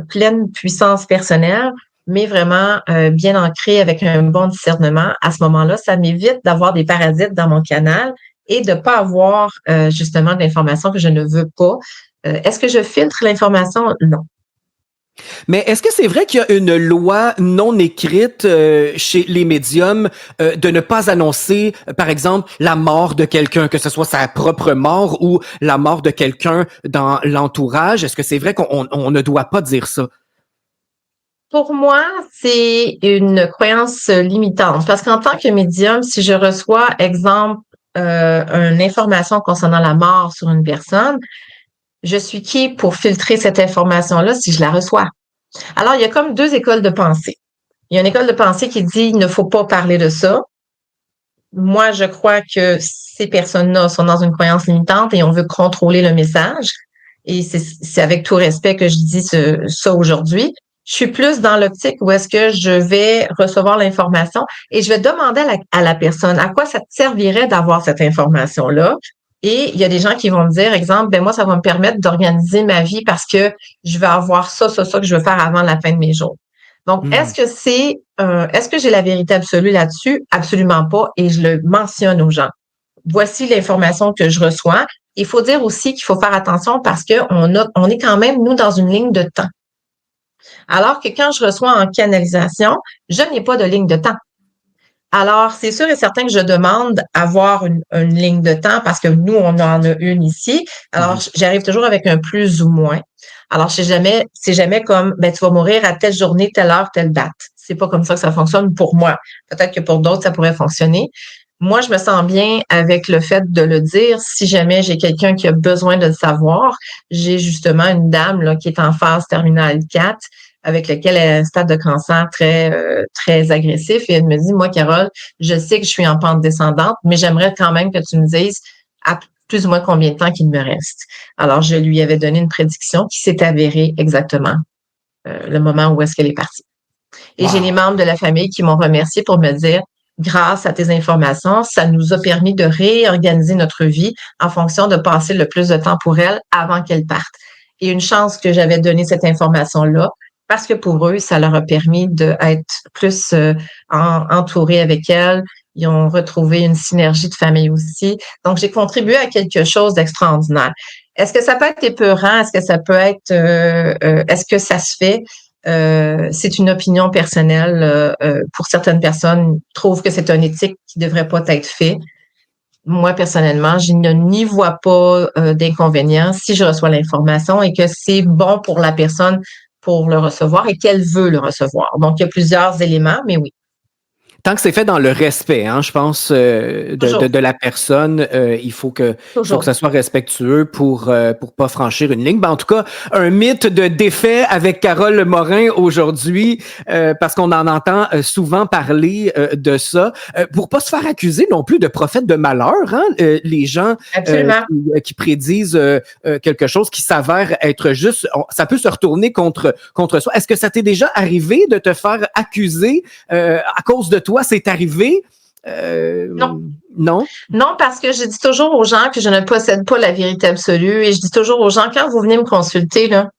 pleine puissance personnelle, mais vraiment bien ancrée avec un bon discernement. À ce moment-là, ça m'évite d'avoir des parasites dans mon canal et de pas avoir justement de l'information que je ne veux pas. Est-ce que je filtre l'information? Non. Mais est-ce que c'est vrai qu'il y a une loi non écrite chez les médiums de ne pas annoncer, par exemple, la mort de quelqu'un, que ce soit sa propre mort ou la mort de quelqu'un dans l'entourage? Est-ce que c'est vrai qu'on ne doit pas dire ça? Pour moi, c'est une croyance limitante parce qu'en tant que médium, si je reçois, exemple, une information concernant la mort sur une personne, je suis qui pour filtrer cette information-là si je la reçois? Alors, il y a comme deux écoles de pensée. Il y a une école de pensée qui dit il ne faut pas parler de ça. Moi, je crois que ces personnes-là sont dans une croyance limitante et on veut contrôler le message. Et c'est avec tout respect que je dis ça aujourd'hui. Je suis plus dans l'optique où est-ce que je vais recevoir l'information et je vais demander à la personne à quoi ça te servirait d'avoir cette information-là. Et il y a des gens qui vont me dire, exemple, ben moi, ça va me permettre d'organiser ma vie parce que je vais avoir ça que je veux faire avant la fin de mes jours. Donc, est-ce que j'ai la vérité absolue là-dessus? Absolument pas. Et je le mentionne aux gens. Voici l'information que je reçois. Il faut dire aussi qu'il faut faire attention parce que on est quand même, nous, dans une ligne de temps. Alors que quand je reçois en canalisation, je n'ai pas de ligne de temps. Alors, c'est sûr et certain que je demande avoir une ligne de temps parce que nous, on en a une ici. Alors, j'arrive toujours avec un plus ou moins. Alors, c'est jamais comme, ben, tu vas mourir à telle journée, telle heure, telle date. C'est pas comme ça que ça fonctionne pour moi. Peut-être que pour d'autres, ça pourrait fonctionner. Moi, je me sens bien avec le fait de le dire. Si jamais j'ai quelqu'un qui a besoin de le savoir, j'ai justement une dame là, qui est en phase terminale 4 avec laquelle elle a un stade de cancer très agressif. Et elle me dit, moi, Carole, je sais que je suis en pente descendante, mais j'aimerais quand même que tu me dises à plus ou moins combien de temps qu'il me reste. Alors, je lui avais donné une prédiction qui s'est avérée exactement le moment où est-ce qu'elle est partie. Et j'ai les membres de la famille qui m'ont remercié pour me dire, grâce à tes informations, ça nous a permis de réorganiser notre vie en fonction de passer le plus de temps pour elle avant qu'elle parte. Et une chance que j'avais donné cette information-là, parce que pour eux, ça leur a permis d'être plus entourés avec elle. Ils ont retrouvé une synergie de famille aussi. Donc, j'ai contribué à quelque chose d'extraordinaire. Est-ce que ça peut être épeurant? Est-ce que ça peut être... est-ce que ça se fait? C'est une opinion personnelle. Pour certaines personnes, trouvent que c'est une éthique qui devrait pas être fait. Moi, personnellement, je n'y vois pas d'inconvénient si je reçois l'information et que c'est bon pour la personne pour le recevoir et qu'elle veut le recevoir. Donc, il y a plusieurs éléments, mais oui. Tant que c'est fait dans le respect, hein, je pense, de la personne, il faut que ça soit respectueux pour pas franchir une ligne. Ben, en tout cas, un mythe de défait avec Carole Morin aujourd'hui, parce qu'on en entend souvent parler de ça, pour pas se faire accuser non plus de prophète de malheur, hein, les gens qui prédisent quelque chose qui s'avère être juste, ça peut se retourner contre soi. Est-ce que ça t'est déjà arrivé de te faire accuser à cause de toi, c'est arrivé? Non. Non? Non, parce que je dis toujours aux gens que je ne possède pas la vérité absolue et je dis toujours aux gens, quand vous venez me consulter, là,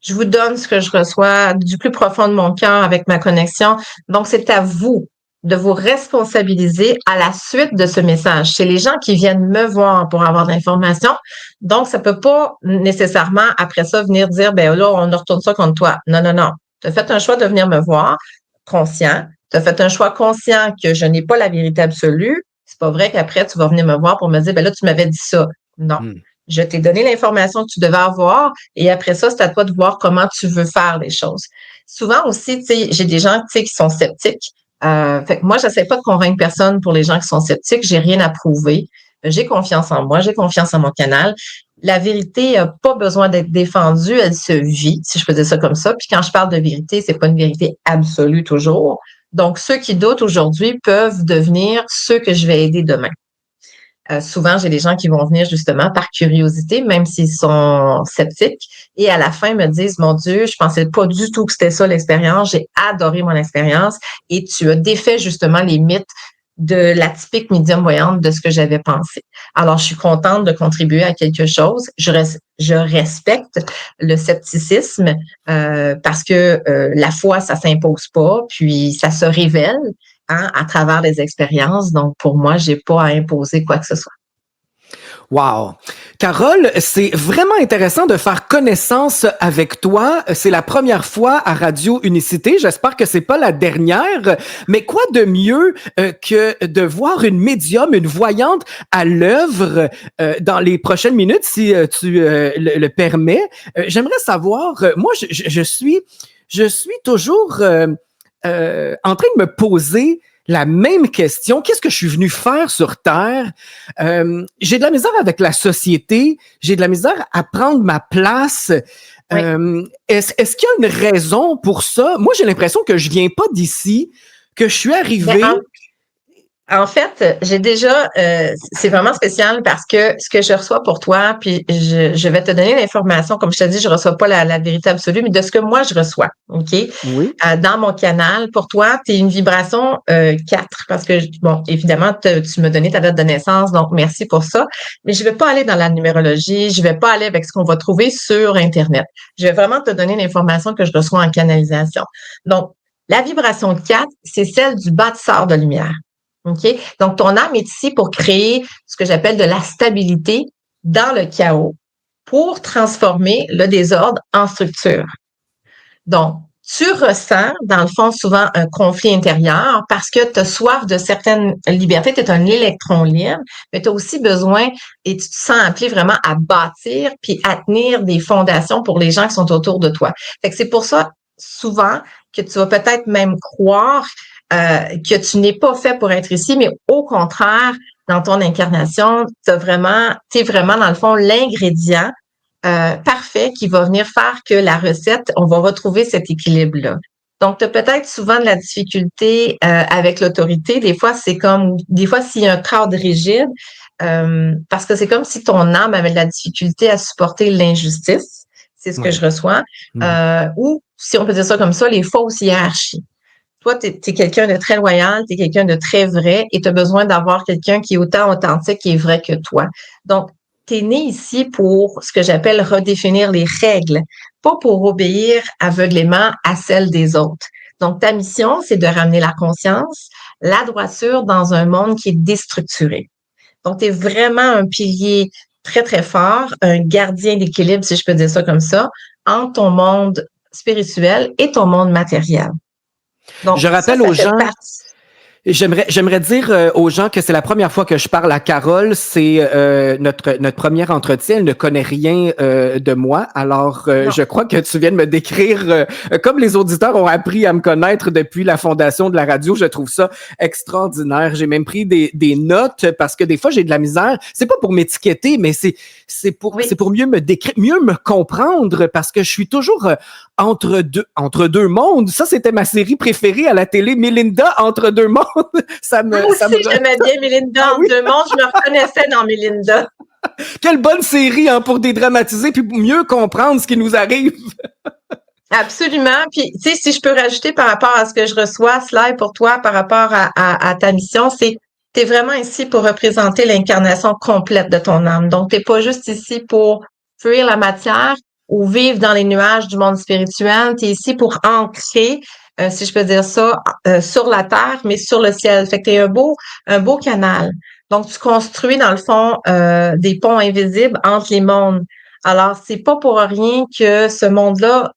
je vous donne ce que je reçois du plus profond de mon cœur avec ma connexion. Donc, c'est à vous de vous responsabiliser à la suite de ce message. C'est les gens qui viennent me voir pour avoir de l'information. Donc, ça peut pas nécessairement, après ça, venir dire, ben là, on retourne ça contre toi. Non, non, non. Tu as fait un choix de venir me voir, conscient. Tu as fait un choix conscient que je n'ai pas la vérité absolue. C'est pas vrai qu'après, tu vas venir me voir pour me dire, ben là, tu m'avais dit ça. Non. Je t'ai donné l'information que tu devais avoir et après ça, c'est à toi de voir comment tu veux faire les choses. Souvent aussi, tu sais, j'ai des gens, tu sais, qui sont sceptiques. Fait que moi, j'essaie pas de convaincre personne pour les gens qui sont sceptiques. J'ai rien à prouver. J'ai confiance en moi, j'ai confiance en mon canal. La vérité n'a pas besoin d'être défendue, elle se vit, si je peux dire ça comme ça. Puis quand je parle de vérité, c'est pas une vérité absolue toujours. Donc, ceux qui doutent aujourd'hui peuvent devenir ceux que je vais aider demain. Souvent, j'ai des gens qui vont venir justement par curiosité, même s'ils sont sceptiques, et à la fin me disent, mon Dieu, je pensais pas du tout que c'était ça l'expérience, j'ai adoré mon expérience, et tu as défait justement les mythes de la typique médium voyante de ce que j'avais pensé. Alors, je suis contente de contribuer à quelque chose. Je respecte le scepticisme parce que la foi, ça s'impose pas, puis ça se révèle. Hein, à travers les expériences. Donc, pour moi, j'ai pas à imposer quoi que ce soit. Wow! Carole, c'est vraiment intéressant de faire connaissance avec toi. C'est la première fois à Radio Unicité. J'espère que c'est pas la dernière. Mais quoi de mieux que de voir une médium, une voyante à l'œuvre dans les prochaines minutes, si tu le permets. J'aimerais savoir, moi, je suis toujours en train de me poser la même question. Qu'est-ce que je suis venu faire sur Terre? J'ai de la misère avec la société. J'ai de la misère à prendre ma place. Oui. Est-ce qu'il y a une raison pour ça? Moi, j'ai l'impression que je viens pas d'ici, que je suis arrivé... En fait, j'ai déjà, c'est vraiment spécial parce que ce que je reçois pour toi, puis je vais te donner l'information, comme je te dis, je reçois pas la vérité absolue, mais de ce que moi je reçois, OK? Oui. Dans mon canal, pour toi, tu es une vibration 4, parce que, bon, évidemment, tu me donnais ta date de naissance, donc merci pour ça, mais je vais pas aller dans la numérologie, je vais pas aller avec ce qu'on va trouver sur Internet. Je vais vraiment te donner l'information que je reçois en canalisation. Donc, la vibration 4, c'est celle du bâtisseur de lumière. OK? Donc, ton âme est ici pour créer ce que j'appelle de la stabilité dans le chaos pour transformer le désordre en structure. Donc, tu ressens, dans le fond, souvent un conflit intérieur parce que tu as soif de certaines libertés, tu es un électron libre, mais tu as aussi besoin et tu te sens appelé vraiment à bâtir puis à tenir des fondations pour les gens qui sont autour de toi. Fait que c'est pour ça, souvent, que tu vas peut-être même croire que tu n'es pas fait pour être ici, mais au contraire, dans ton incarnation, t'es vraiment dans le fond l'ingrédient parfait qui va venir faire que la recette, on va retrouver cet équilibre-là. Donc, tu as peut-être souvent de la difficulté avec l'autorité. Des fois, s'il y a un cadre rigide, parce que c'est comme si ton âme avait de la difficulté à supporter l'injustice. C'est ce que je reçois. Ou, si on peut dire ça comme ça, les fausses hiérarchies. Toi, tu es quelqu'un de très loyal, tu es quelqu'un de très vrai et tu as besoin d'avoir quelqu'un qui est autant authentique et vrai que toi. Donc, tu es né ici pour ce que j'appelle redéfinir les règles, pas pour obéir aveuglément à celles des autres. Donc, ta mission, c'est de ramener la conscience, la droiture dans un monde qui est déstructuré. Donc, tu es vraiment un pilier très, très fort, un gardien d'équilibre, si je peux dire ça comme ça, entre ton monde spirituel et ton monde matériel. Donc, je rappelle aux gens... J'aimerais dire aux gens que c'est la première fois que je parle à Carole. C'est notre premier entretien. Elle ne connaît rien de moi. Alors, Non. je crois que tu viens de me décrire, comme les auditeurs ont appris à me connaître depuis la fondation de la radio. Je trouve ça extraordinaire. J'ai même pris des notes parce que des fois, j'ai de la misère. C'est pas pour m'étiqueter, mais c'est pour mieux me décrire, mieux me comprendre parce que je suis toujours entre deux mondes. Ça, c'était ma série préférée à la télé, Mélinda entre deux mondes. Moi aussi, j'aimais bien Mélinda entre deux mondes. Je me reconnaissais dans Mélinda. Quelle bonne série hein, pour dédramatiser puis mieux comprendre ce qui nous arrive. Absolument. Puis, tu sais, si je peux rajouter par rapport à ce que je reçois, Sly, pour toi, par rapport à ta mission, c'est t'es vraiment ici pour représenter l'incarnation complète de ton âme. Donc, t'es pas juste ici pour fuir la matière ou vivre dans les nuages du monde spirituel. T'es ici pour ancrer, si je peux dire ça, sur la terre, mais sur le ciel. Fait que t'es un beau canal. Donc, tu construis, dans le fond, des ponts invisibles entre les mondes. Alors, c'est pas pour rien que ce monde-là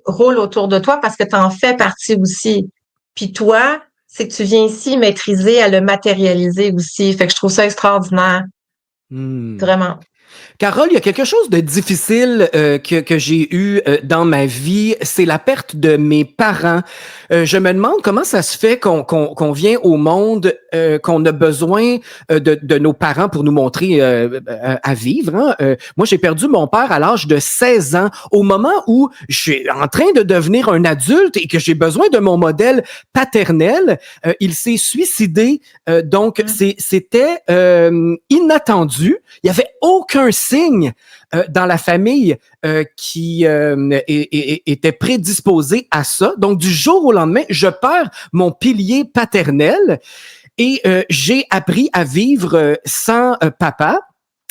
roule autour de toi parce que tu en fais partie aussi. Puis toi, c'est que tu viens ici maîtriser à le matérialiser aussi. Fait que je trouve ça extraordinaire. Vraiment. Carole, il y a quelque chose de difficile que j'ai eu dans ma vie, c'est la perte de mes parents. Je me demande comment ça se fait qu'on vient au monde, qu'on a besoin de nos parents pour nous montrer à vivre. Hein? Moi, j'ai perdu mon père à l'âge de 16 ans, au moment où je suis en train de devenir un adulte et que j'ai besoin de mon modèle paternel. Il s'est suicidé, donc c'était inattendu. Il y avait aucun signe dans la famille qui était prédisposé à ça. Donc, du jour au lendemain, je perds mon pilier paternel et j'ai appris à vivre sans papa.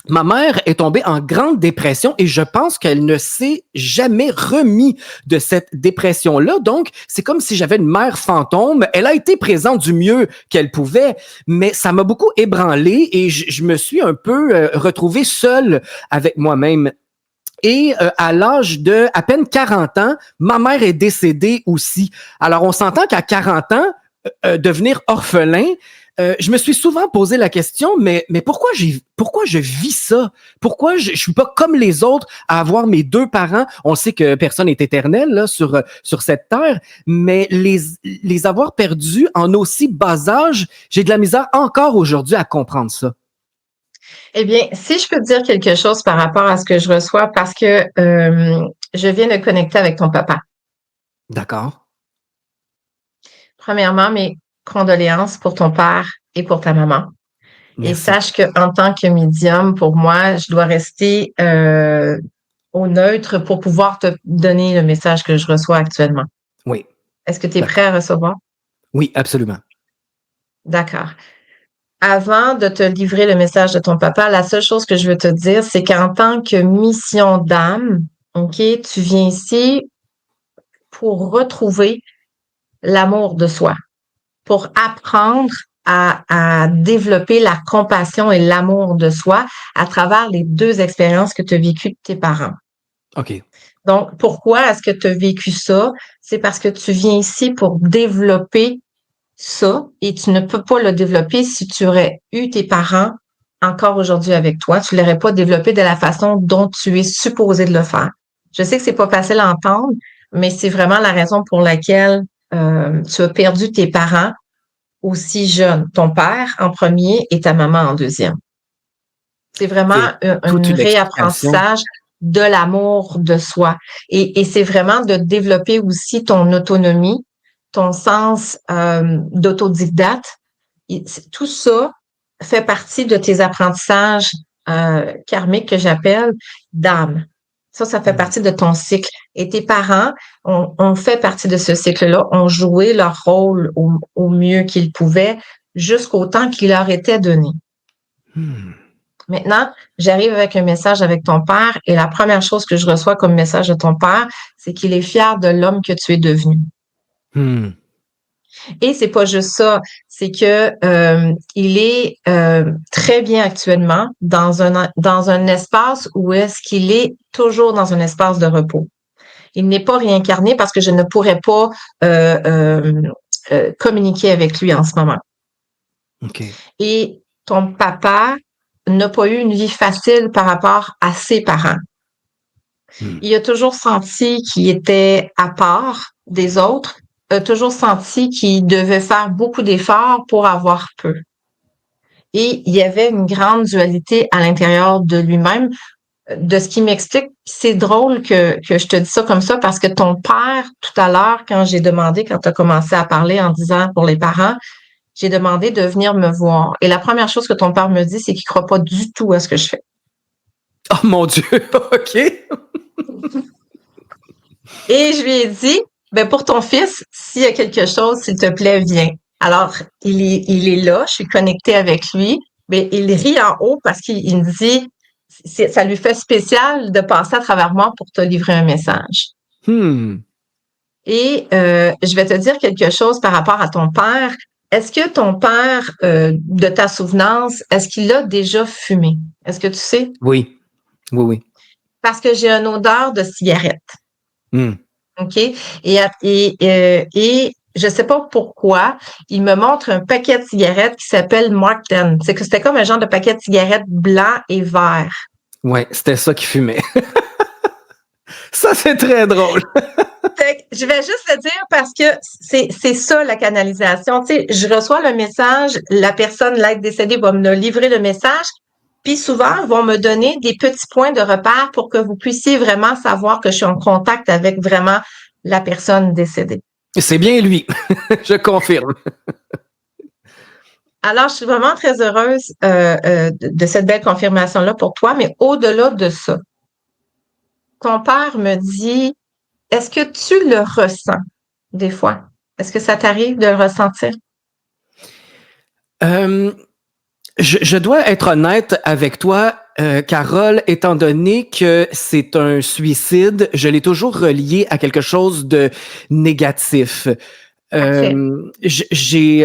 Ma mère est tombée en grande dépression et je pense qu'elle ne s'est jamais remis de cette dépression-là. Donc, c'est comme si j'avais une mère fantôme. Elle a été présente du mieux qu'elle pouvait, mais ça m'a beaucoup ébranlé et je me suis un peu retrouvé seul avec moi-même. Et à l'âge de à peine 40 ans, ma mère est décédée aussi. Alors, on s'entend qu'à 40 ans, devenir orphelin, je me suis souvent posé la question, mais pourquoi je vis ça? Pourquoi je suis pas comme les autres à avoir mes deux parents? On sait que personne n'est éternel là, sur cette terre, mais les avoir perdus en aussi bas âge, j'ai de la misère encore aujourd'hui à comprendre ça. Eh bien, si je peux te dire quelque chose par rapport à ce que je reçois, parce que je viens de connecter avec ton papa. D'accord. Premièrement, mes condoléances pour ton père et pour ta maman. Merci. Et sache qu'en tant que médium, pour moi, je dois rester au neutre pour pouvoir te donner le message que je reçois actuellement. Oui. Est-ce que tu es prêt à recevoir? Oui, absolument. D'accord. Avant de te livrer le message de ton papa, la seule chose que je veux te dire, c'est qu'en tant que mission d'âme, OK, tu viens ici pour retrouver l'amour de soi, pour apprendre à développer la compassion et l'amour de soi à travers les deux expériences que tu as vécues de tes parents. OK. Donc, pourquoi est-ce que tu as vécu ça? C'est parce que tu viens ici pour développer ça et tu ne peux pas le développer si tu aurais eu tes parents encore aujourd'hui avec toi. Tu l'aurais pas développé de la façon dont tu es supposé de le faire. Je sais que c'est pas facile à entendre, mais c'est vraiment la raison pour laquelle tu as perdu tes parents aussi jeunes. Ton père en premier et ta maman en deuxième. C'est vraiment un réapprentissage de l'amour de soi. Et c'est vraiment de développer aussi ton autonomie, ton sens d'autodidacte. Tout ça fait partie de tes apprentissages karmiques que j'appelle d'âme. Ça fait partie de ton cycle. Et tes parents ont fait partie de ce cycle-là, ont joué leur rôle au mieux qu'ils pouvaient jusqu'au temps qui leur était donné. Maintenant, j'arrive avec un message avec ton père et la première chose que je reçois comme message de ton père, c'est qu'il est fier de l'homme que tu es devenu. Et c'est pas juste ça, c'est que il est très bien actuellement dans un espace où est-ce qu'il est toujours dans un espace de repos. Il n'est pas réincarné parce que je ne pourrais pas communiquer avec lui en ce moment. OK. Et ton papa n'a pas eu une vie facile par rapport à ses parents. Il a toujours senti qu'il était à part des autres, a toujours senti qu'il devait faire beaucoup d'efforts pour avoir peu. Et il y avait une grande dualité à l'intérieur de lui-même. De ce qui m'explique, c'est drôle que je te dise ça comme ça parce que ton père, tout à l'heure, quand tu as commencé à parler en disant pour les parents, j'ai demandé de venir me voir. Et la première chose que ton père me dit, c'est qu'il croit pas du tout à ce que je fais. Oh mon Dieu, OK. Et je lui ai dit, ben pour ton fils, s'il y a quelque chose, s'il te plaît, viens. Alors, il est là, je suis connectée avec lui, mais il rit en haut parce qu'il me dit, ça lui fait spécial de passer à travers moi pour te livrer un message. Et je vais te dire quelque chose par rapport à ton père. Est-ce que ton père, de ta souvenance, est-ce qu'il a déjà fumé? Est-ce que tu sais? Oui. Oui, oui. Parce que j'ai une odeur de cigarette. OK? Et je sais pas pourquoi, il me montre un paquet de cigarettes qui s'appelle Mark 10. C'est que c'était comme un genre de paquet de cigarettes blanc et vert. Ouais, c'était ça qui fumait. Ça, c'est très drôle. Fait que je vais juste le dire parce que c'est ça la canalisation. Tu sais, je reçois le message, la personne, l'être décédée va me livrer le message, puis souvent vont me donner des petits points de repère pour que vous puissiez vraiment savoir que je suis en contact avec vraiment la personne décédée. C'est bien lui. Je confirme. Alors, je suis vraiment très heureuse de cette belle confirmation-là pour toi, mais au-delà de ça, ton père me dit, est-ce que tu le ressens des fois? Est-ce que ça t'arrive de le ressentir? Je dois être honnête avec toi, Carole, étant donné que c'est un suicide, je l'ai toujours relié à quelque chose de négatif. J'ai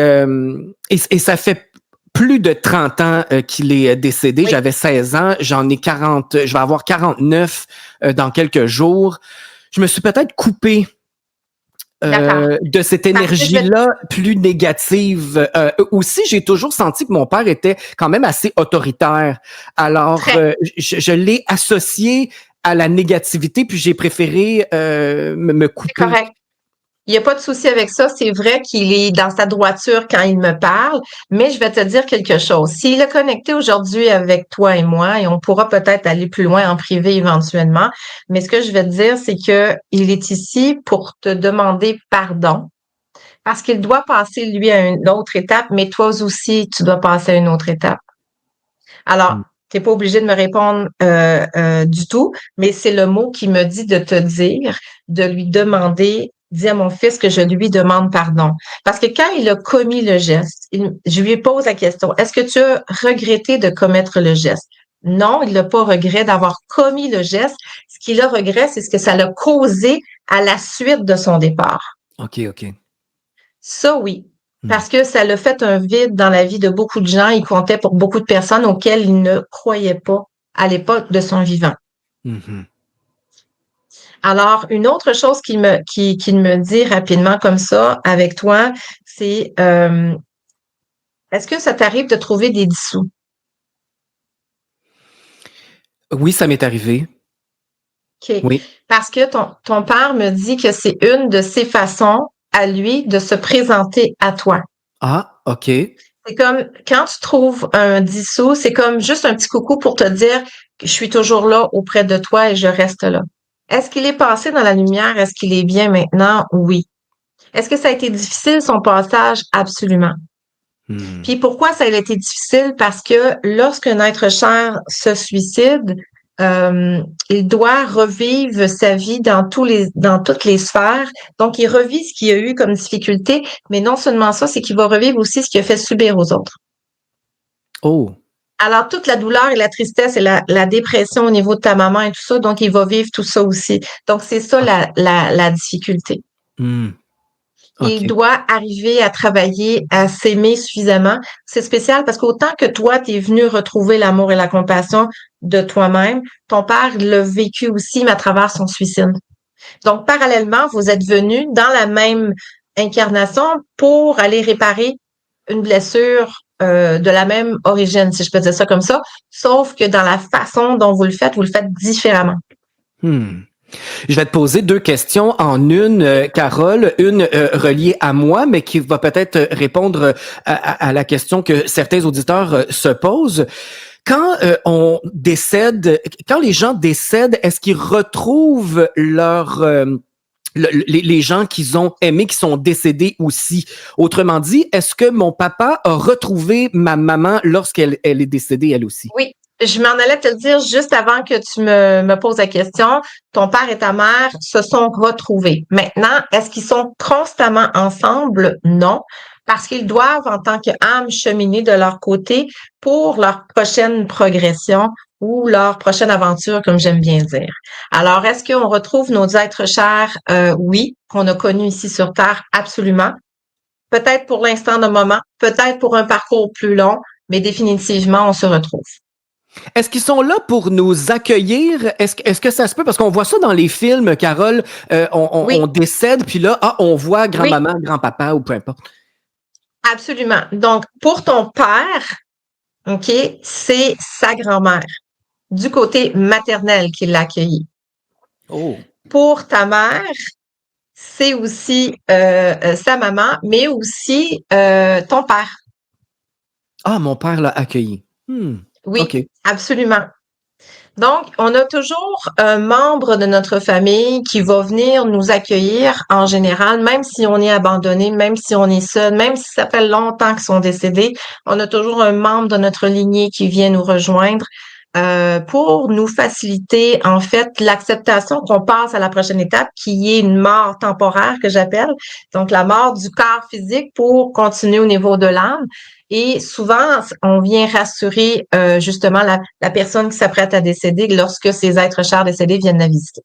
et ça fait plus de 30 ans qu'il est décédé. Oui. J'avais 16 ans, j'en ai 40, je vais avoir 49 dans quelques jours. Je me suis peut-être coupé de cette énergie-là plus négative. Aussi, j'ai toujours senti que mon père était quand même assez autoritaire. Alors, je l'ai associé à la négativité, puis j'ai préféré me couper. C'est correct. Il n'y a pas de souci avec ça. C'est vrai qu'il est dans sa droiture quand il me parle, mais je vais te dire quelque chose. S'il est connecté aujourd'hui avec toi et moi, et on pourra peut-être aller plus loin en privé éventuellement, mais ce que je vais te dire, c'est que il est ici pour te demander pardon, parce qu'il doit passer, lui, à une autre étape, mais toi aussi, tu dois passer à une autre étape. Alors, t'es pas obligé de me répondre du tout, mais c'est le mot qui me dit de te dire, de lui demander, dis à mon fils que je lui demande pardon. Parce que quand il a commis le geste, je lui pose la question, est-ce que tu as regretté de commettre le geste? Non, il n'a pas regret d'avoir commis le geste. Ce qu'il a regret, c'est ce que ça l'a causé à la suite de son départ. OK. Ça, oui. Parce que ça l'a fait un vide dans la vie de beaucoup de gens. Il comptait pour beaucoup de personnes auxquelles il ne croyait pas à l'époque de son vivant. Alors, une autre chose qu'il me dit rapidement comme ça avec toi, c'est est-ce que ça t'arrive de trouver des dissous? Oui, ça m'est arrivé. OK. Oui. Parce que ton père me dit que c'est une de ses façons à lui de se présenter à toi. Ah, OK. C'est comme quand tu trouves un dissous, c'est comme juste un petit coucou pour te dire que je suis toujours là auprès de toi et je reste là. Est-ce qu'il est passé dans la lumière? Est-ce qu'il est bien maintenant? Oui. Est-ce que ça a été difficile son passage? Absolument. Puis pourquoi ça a été difficile? Parce que lorsqu'un être cher se suicide, il doit revivre sa vie dans toutes les sphères. Donc, il revit ce qu'il a eu comme difficulté, mais non seulement ça, c'est qu'il va revivre aussi ce qu'il a fait subir aux autres. Oh. Alors, toute la douleur et la tristesse et la dépression au niveau de ta maman et tout ça, donc il va vivre tout ça aussi. Donc, c'est ça la difficulté. Okay. Il doit arriver à travailler, à s'aimer suffisamment. C'est spécial parce qu'autant que toi, tu es venu retrouver l'amour et la compassion de toi-même, ton père l'a vécu aussi, mais à travers son suicide. Donc, parallèlement, vous êtes venus dans la même incarnation pour aller réparer une blessure de la même origine, si je peux dire ça comme ça, sauf que dans la façon dont vous le faites différemment. Je vais te poser 2 questions en une, Carole. Une reliée à moi, mais qui va peut-être répondre à la question que certains auditeurs se posent. Quand on décède, quand les gens décèdent, est-ce qu'ils retrouvent leur les gens qu'ils ont aimés, qui sont décédés aussi? Autrement dit, est-ce que mon papa a retrouvé ma maman lorsqu'elle est décédée, elle aussi? Oui, je m'en allais te le dire juste avant que tu me poses la question. Ton père et ta mère se sont retrouvés. Maintenant, est-ce qu'ils sont constamment ensemble? Non, parce qu'ils doivent, en tant qu'âme, cheminer de leur côté pour leur prochaine progression ou leur prochaine aventure, comme j'aime bien dire. Alors, est-ce qu'on retrouve nos êtres chers? Oui, qu'on a connus ici sur Terre, absolument. Peut-être pour l'instant d'un moment, peut-être pour un parcours plus long, mais définitivement, on se retrouve. Est-ce qu'ils sont là pour nous accueillir? Est-ce que ça se peut? Parce qu'on voit ça dans les films, Carole, Oui, on décède, puis là, on voit oui, grand-maman, grand-papa ou peu importe. absolument. Donc, pour ton père, OK, c'est sa grand-mère, du côté maternel qui l'a accueilli. Oh. Pour ta mère, c'est aussi sa maman, mais aussi ton père. Ah, mon père l'a accueilli. Oui, OK. absolument. Donc, on a toujours un membre de notre famille qui va venir nous accueillir en général, même si on est abandonné, même si on est seul, même si ça fait longtemps qu'ils sont décédés, on a toujours un membre de notre lignée qui vient nous rejoindre pour nous faciliter, en fait, l'acceptation qu'on passe à la prochaine étape, qui est une mort temporaire que j'appelle. Donc, la mort du corps physique pour continuer au niveau de l'âme. Et souvent, on vient rassurer justement la personne qui s'apprête à décéder lorsque ces êtres chers décédés viennent la visiter.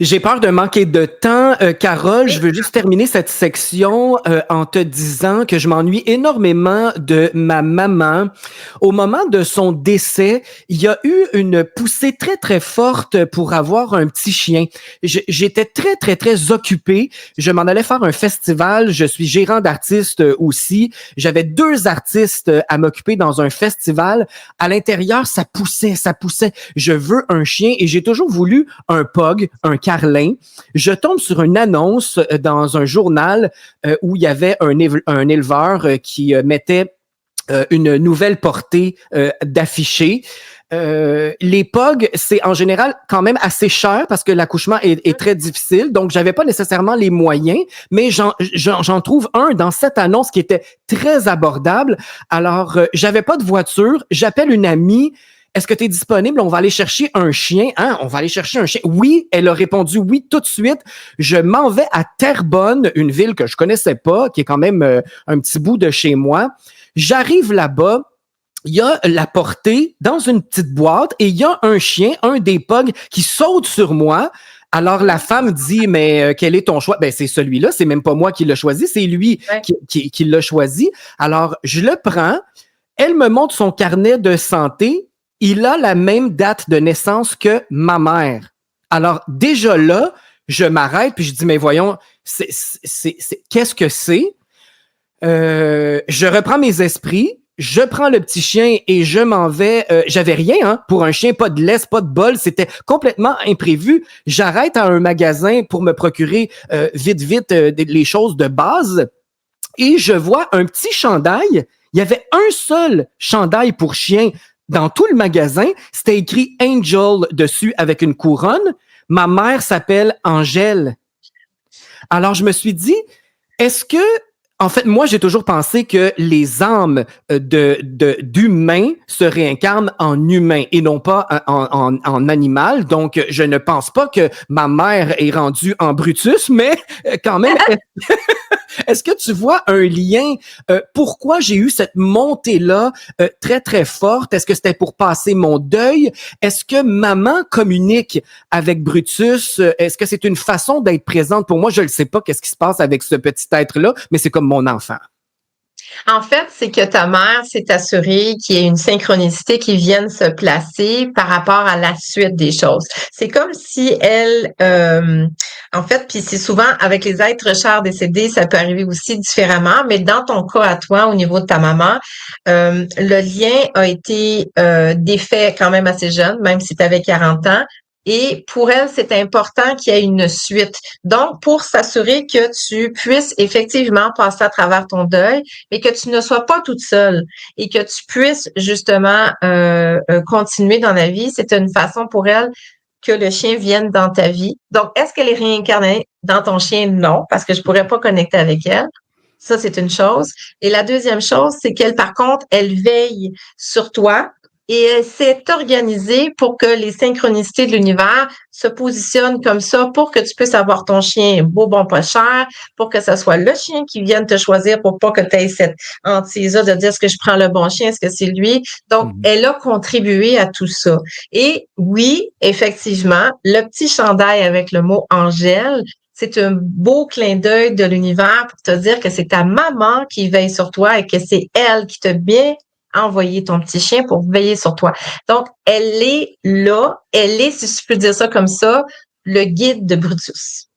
J'ai peur de manquer de temps, Carole. Je Oui, veux juste terminer cette section en te disant que je m'ennuie énormément de ma maman. Au moment de son décès, il y a eu une poussée très, très forte pour avoir un petit chien. J'étais très, très, très occupé. Je m'en allais faire un festival. Je suis gérant d'artistes aussi. J'avais 2 artistes à m'occuper dans un festival. À l'intérieur, ça poussait, ça poussait. Je veux un chien et j'ai toujours voulu un pug, un Carlin. Je tombe sur une annonce dans un journal où il y avait un éleveur qui mettait une nouvelle portée d'affichés. Les POG, c'est en général quand même assez cher parce que l'accouchement est très difficile. Donc, j'avais pas nécessairement les moyens, mais j'en trouve un dans cette annonce qui était très abordable. Alors, j'avais pas de voiture. J'appelle une amie. Est-ce que tu es disponible? On va aller chercher un chien. Hein? On va aller chercher un chien. Oui, elle a répondu oui tout de suite. Je m'en vais à Terrebonne, une ville que je connaissais pas, qui est quand même un petit bout de chez moi. J'arrive là-bas. Il y a la portée dans une petite boîte et il y a un chien, un des pugs, qui saute sur moi. Alors la femme dit, mais quel est ton choix? Ben c'est celui-là, c'est même pas moi qui l'ai choisi, c'est lui ouais. qui l'a choisi. Alors je le prends, elle me montre son carnet de santé, il a la même date de naissance que ma mère. Alors déjà là, je m'arrête puis je dis, mais voyons, qu'est-ce que c'est? Je reprends mes esprits, je prends le petit chien et je m'en vais. J'avais rien hein, pour un chien, pas de laisse, pas de bol, c'était complètement imprévu. J'arrête à un magasin pour me procurer vite les choses de base et je vois un petit chandail. Il y avait un seul chandail pour chien dans tout le magasin. C'était écrit Angel dessus avec une couronne. Ma mère s'appelle Angèle. Alors je me suis dit, est-ce que en fait, moi, j'ai toujours pensé que les âmes d'humains se réincarnent en humain et non pas en animal. Donc, je ne pense pas que ma mère est rendue en Brutus, mais quand même, est-ce que tu vois un lien? Pourquoi j'ai eu cette montée-là très, très forte? Est-ce que c'était pour passer mon deuil? Est-ce que maman communique avec Brutus? Est-ce que c'est une façon d'être présente pour moi? Je ne sais pas qu'est-ce qui se passe avec ce petit être-là, mais c'est comme mon enfant. En fait, c'est que ta mère s'est assurée qu'il y ait une synchronicité qui vienne se placer par rapport à la suite des choses. C'est comme si elle, en fait, puis c'est souvent avec les êtres chers décédés, ça peut arriver aussi différemment, mais dans ton cas à toi, au niveau de ta maman, le lien a été défait quand même assez jeune, même si tu avais 40 ans. Et pour elle, c'est important qu'il y ait une suite. Donc, pour s'assurer que tu puisses effectivement passer à travers ton deuil, mais que tu ne sois pas toute seule et que tu puisses justement continuer dans la vie, c'est une façon pour elle que le chien vienne dans ta vie. Donc, est-ce qu'elle est réincarnée dans ton chien? Non, parce que je pourrais pas connecter avec elle. Ça, c'est une chose. Et la deuxième chose, c'est qu'elle, par contre, elle veille sur toi et elle s'est organisée pour que les synchronicités de l'univers se positionnent comme ça pour que tu puisses avoir ton chien beau, bon, pas cher, pour que ce soit le chien qui vienne te choisir pour pas que tu aies cette hantise-là de dire est-ce que je prends le bon chien, est-ce que c'est lui? Donc, elle a contribué à tout ça. Et oui, effectivement, le petit chandail avec le mot Angèle, c'est un beau clin d'œil de l'univers pour te dire que c'est ta maman qui veille sur toi et que c'est elle qui t'a bien envoyé ton petit chien pour veiller sur toi. Donc, elle est là, elle est, si je peux dire ça comme ça, le guide de Brutus.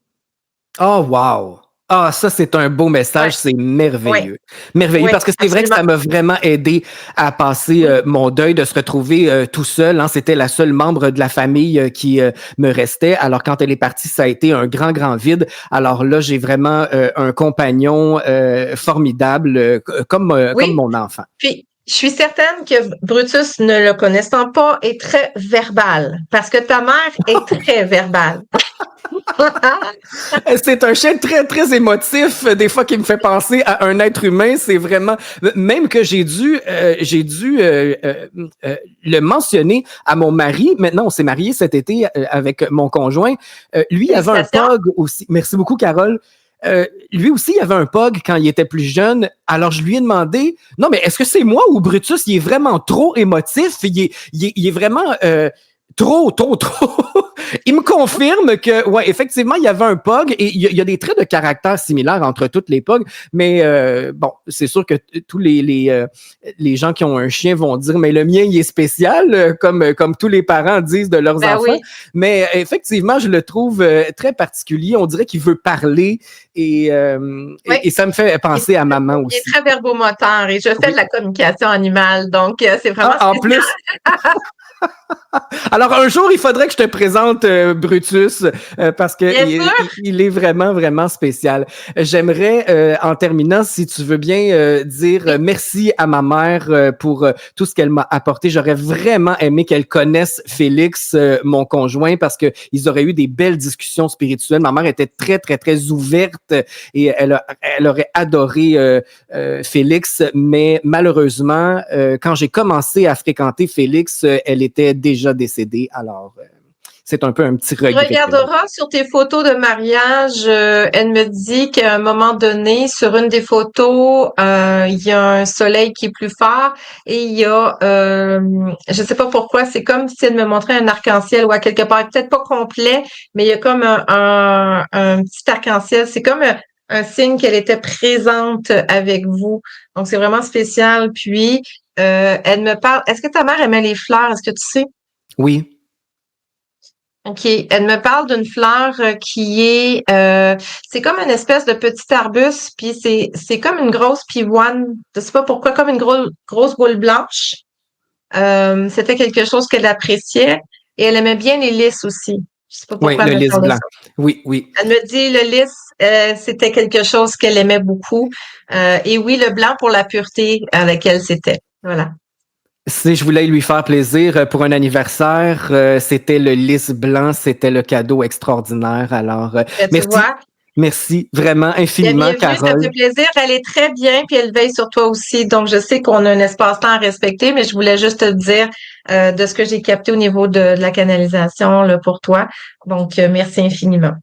Oh, wow! Ah, ça, c'est un beau message, c'est merveilleux. Merveilleux, parce que c'est vrai que ça m'a vraiment aidé à passer mon deuil, de se retrouver tout seul. Hein. C'était la seule membre de la famille qui me restait. Alors, quand elle est partie, ça a été un grand, grand vide. Alors là, j'ai vraiment un compagnon formidable, comme mon enfant. Puis, je suis certaine que Brutus, ne le connaissant pas, est très verbal, parce que ta mère est très verbale. C'est un chien très, très émotif, des fois qui me fait penser à un être humain. C'est vraiment, même que j'ai dû le mentionner à mon mari. Maintenant, on s'est mariés cet été avec mon conjoint. Lui, il avait un pug aussi. Merci beaucoup, Carole. Lui aussi, il avait un pug quand il était plus jeune. Alors, je lui ai demandé, non, mais est-ce que c'est moi ou Brutus, il est vraiment trop émotif? Il est vraiment trop. Il me confirme que, ouais, effectivement, il y avait un pug et il y a des traits de caractère similaires entre toutes les pugs, mais bon, c'est sûr que tous les gens qui ont un chien vont dire, mais le mien, il est spécial, comme tous les parents disent de leurs enfants. Oui. Mais effectivement, je le trouve très particulier. On dirait qu'il veut parler et ça me fait penser à maman aussi. Il est très verbomoteur et je fais de la communication animale, donc c'est vraiment en plus. Alors, un jour, il faudrait que je te présente Brutus parce que il est vraiment, vraiment spécial. J'aimerais, en terminant, si tu veux bien, dire merci à ma mère pour tout ce qu'elle m'a apporté. J'aurais vraiment aimé qu'elle connaisse Félix, mon conjoint, parce que ils auraient eu des belles discussions spirituelles. Ma mère était très, très, très ouverte et elle aurait adoré Félix, mais malheureusement, quand j'ai commencé à fréquenter Félix, elle était déjà décédée. Alors, c'est un peu un petit regret. Tu regarderas sur tes photos de mariage, elle me dit qu'à un moment donné, sur une des photos, il y a un soleil qui est plus fort et il y a, je sais pas pourquoi, c'est comme si elle me montrait un arc-en-ciel ou à quelque part, peut-être pas complet, mais il y a comme un petit arc-en-ciel. C'est comme un signe qu'elle était présente avec vous. Donc, c'est vraiment spécial. Puis, elle me parle. Est-ce que ta mère aimait les fleurs? Est-ce que tu sais? Oui. OK. Elle me parle d'une fleur qui est c'est comme une espèce de petit arbuste, puis c'est comme une grosse pivoine. Je sais pas pourquoi, comme une grosse boule blanche. C'était quelque chose qu'elle appréciait. Et elle aimait bien les lys aussi. Je sais pas pourquoi. Oui, le lys blanc. Oui, oui. Elle me dit le lys, c'était quelque chose qu'elle aimait beaucoup. Et oui, le blanc pour la pureté à laquelle c'était. Voilà. Si je voulais lui faire plaisir pour un anniversaire, c'était le lys blanc, c'était le cadeau extraordinaire. Alors, merci. Merci vraiment infiniment, Carole. Ça me fait plaisir. Elle est très bien, puis elle veille sur toi aussi. Donc, je sais qu'on a un espace-temps à respecter, mais je voulais juste te dire de ce que j'ai capté au niveau de la canalisation là, pour toi. Donc, merci infiniment.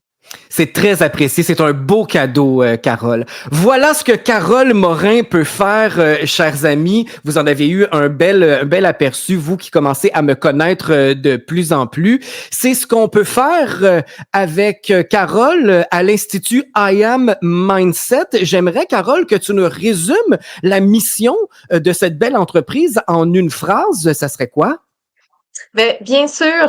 C'est très apprécié. C'est un beau cadeau, Carole. Voilà ce que Carole Morin peut faire, chers amis. Vous en avez eu un bel aperçu, vous qui commencez à me connaître de plus en plus. C'est ce qu'on peut faire avec Carole à l'Institut I Am Mindset. J'aimerais, Carole, que tu nous résumes la mission de cette belle entreprise en une phrase. Ça serait quoi? Bien sûr,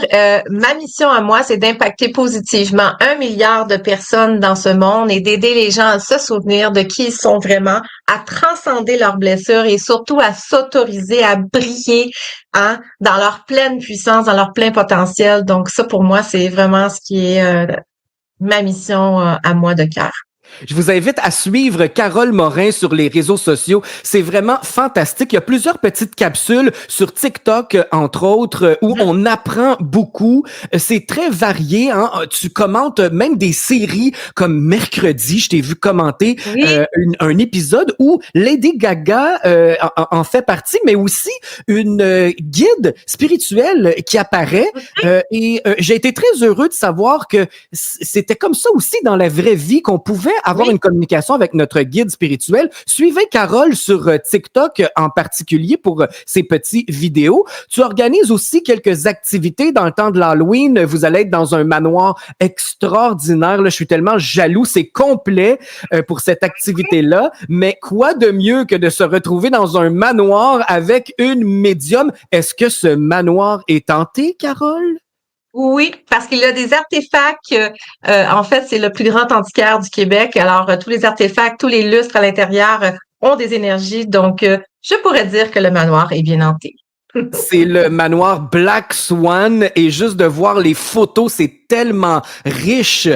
ma mission à moi, c'est d'impacter positivement 1 milliard de personnes dans ce monde et d'aider les gens à se souvenir de qui ils sont vraiment, à transcender leurs blessures et surtout à s'autoriser à briller, hein, dans leur pleine puissance, dans leur plein potentiel. Donc ça, pour moi, c'est vraiment ce qui est ma mission à moi de cœur. Je vous invite à suivre Carole Morin sur les réseaux sociaux. C'est vraiment fantastique. Il y a plusieurs petites capsules sur TikTok, entre autres, où on apprend beaucoup. C'est très varié. Hein? Tu commentes même des séries comme Mercredi. Je t'ai vu commenter un épisode où Lady Gaga en fait partie, mais aussi une guide spirituelle qui apparaît. Et j'ai été très heureux de savoir que c'était comme ça aussi dans la vraie vie, qu'on pouvait avoir une communication avec notre guide spirituel. Suivez Carole sur TikTok en particulier pour ses petites vidéos. Tu organises aussi quelques activités dans le temps de l'Halloween. Vous allez être dans un manoir extraordinaire. Là, je suis tellement jaloux. C'est complet pour cette activité-là. Mais quoi de mieux que de se retrouver dans un manoir avec une médium? Est-ce que ce manoir est hanté, Carole? Oui, parce qu'il y a des artefacts. En fait, c'est le plus grand antiquaire du Québec. Alors, tous les artefacts, tous les lustres à l'intérieur ont des énergies. Donc, je pourrais dire que le manoir est bien hanté. C'est le manoir Black Swan et juste de voir les photos, c'est tellement riche.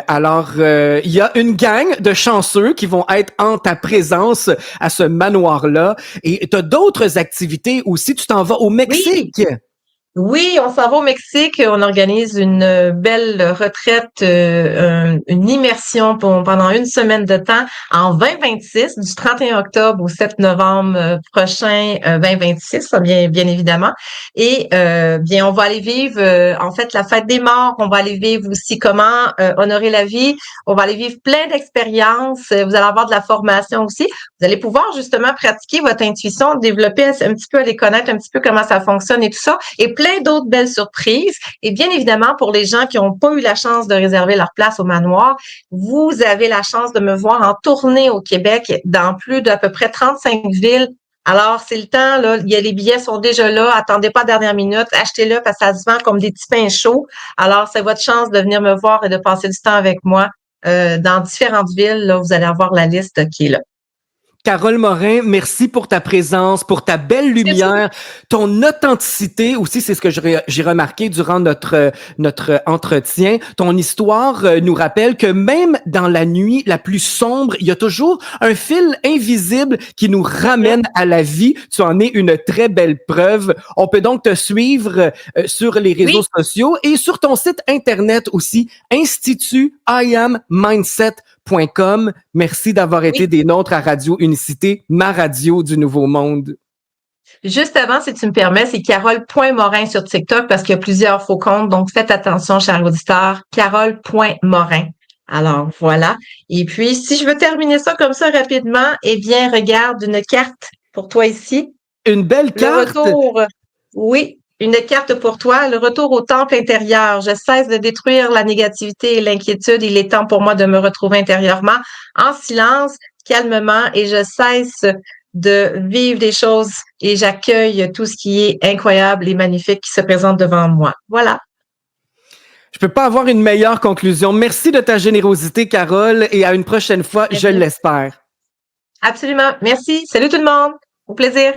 Alors, il y a une gang de chanceux qui vont être en ta présence à ce manoir-là. Et tu as d'autres activités aussi. Tu t'en vas au Mexique. Oui, on s'en va au Mexique. On organise une belle retraite, une immersion pendant une semaine de temps en 2026, du 31 octobre au 7 novembre prochain, 2026, bien évidemment. Et bien, on va aller vivre en fait la fête des morts. On va aller vivre aussi comment honorer la vie. On va aller vivre plein d'expériences. Vous allez avoir de la formation aussi. Vous allez pouvoir justement pratiquer votre intuition, développer un petit peu, aller connaître un petit peu comment ça fonctionne et tout ça. Et plein d'autres belles surprises. Et bien évidemment, pour les gens qui n'ont pas eu la chance de réserver leur place au manoir, vous avez la chance de me voir en tournée au Québec dans plus d'à peu près 35 villes. Alors, c'est le temps, là. Les billets sont déjà là. Attendez pas à la dernière minute. Achetez-le parce que ça se vend comme des petits pains chauds. Alors, c'est votre chance de venir me voir et de passer du temps avec moi dans différentes villes. Là, vous allez avoir la liste qui est là. Carole Morin, merci pour ta présence, pour ta belle lumière, ton authenticité aussi, c'est ce que j'ai remarqué durant notre entretien. Ton histoire nous rappelle que même dans la nuit la plus sombre, il y a toujours un fil invisible qui nous ramène à la vie. Tu en es une très belle preuve. On peut donc te suivre sur les réseaux sociaux et sur ton site internet aussi, institutiammindset.com. Merci d'avoir été des nôtres à Radio Unicité, ma radio du Nouveau Monde. Juste avant, si tu me permets, c'est Carole.Morin sur TikTok parce qu'il y a plusieurs faux comptes. Donc, faites attention, chers auditeurs. Carole.Morin. Alors, voilà. Et puis, si je veux terminer ça comme ça rapidement, eh bien, regarde une carte pour toi ici. Une belle carte? Le retour. Oui. Une carte pour toi, le retour au temple intérieur. Je cesse de détruire la négativité et l'inquiétude. Il est temps pour moi de me retrouver intérieurement, en silence, calmement, et je cesse de vivre des choses et j'accueille tout ce qui est incroyable et magnifique qui se présente devant moi. Voilà. Je peux pas avoir une meilleure conclusion. Merci de ta générosité, Carole, et à une prochaine fois, je l'espère. Absolument. Merci. Salut tout le monde. Au plaisir.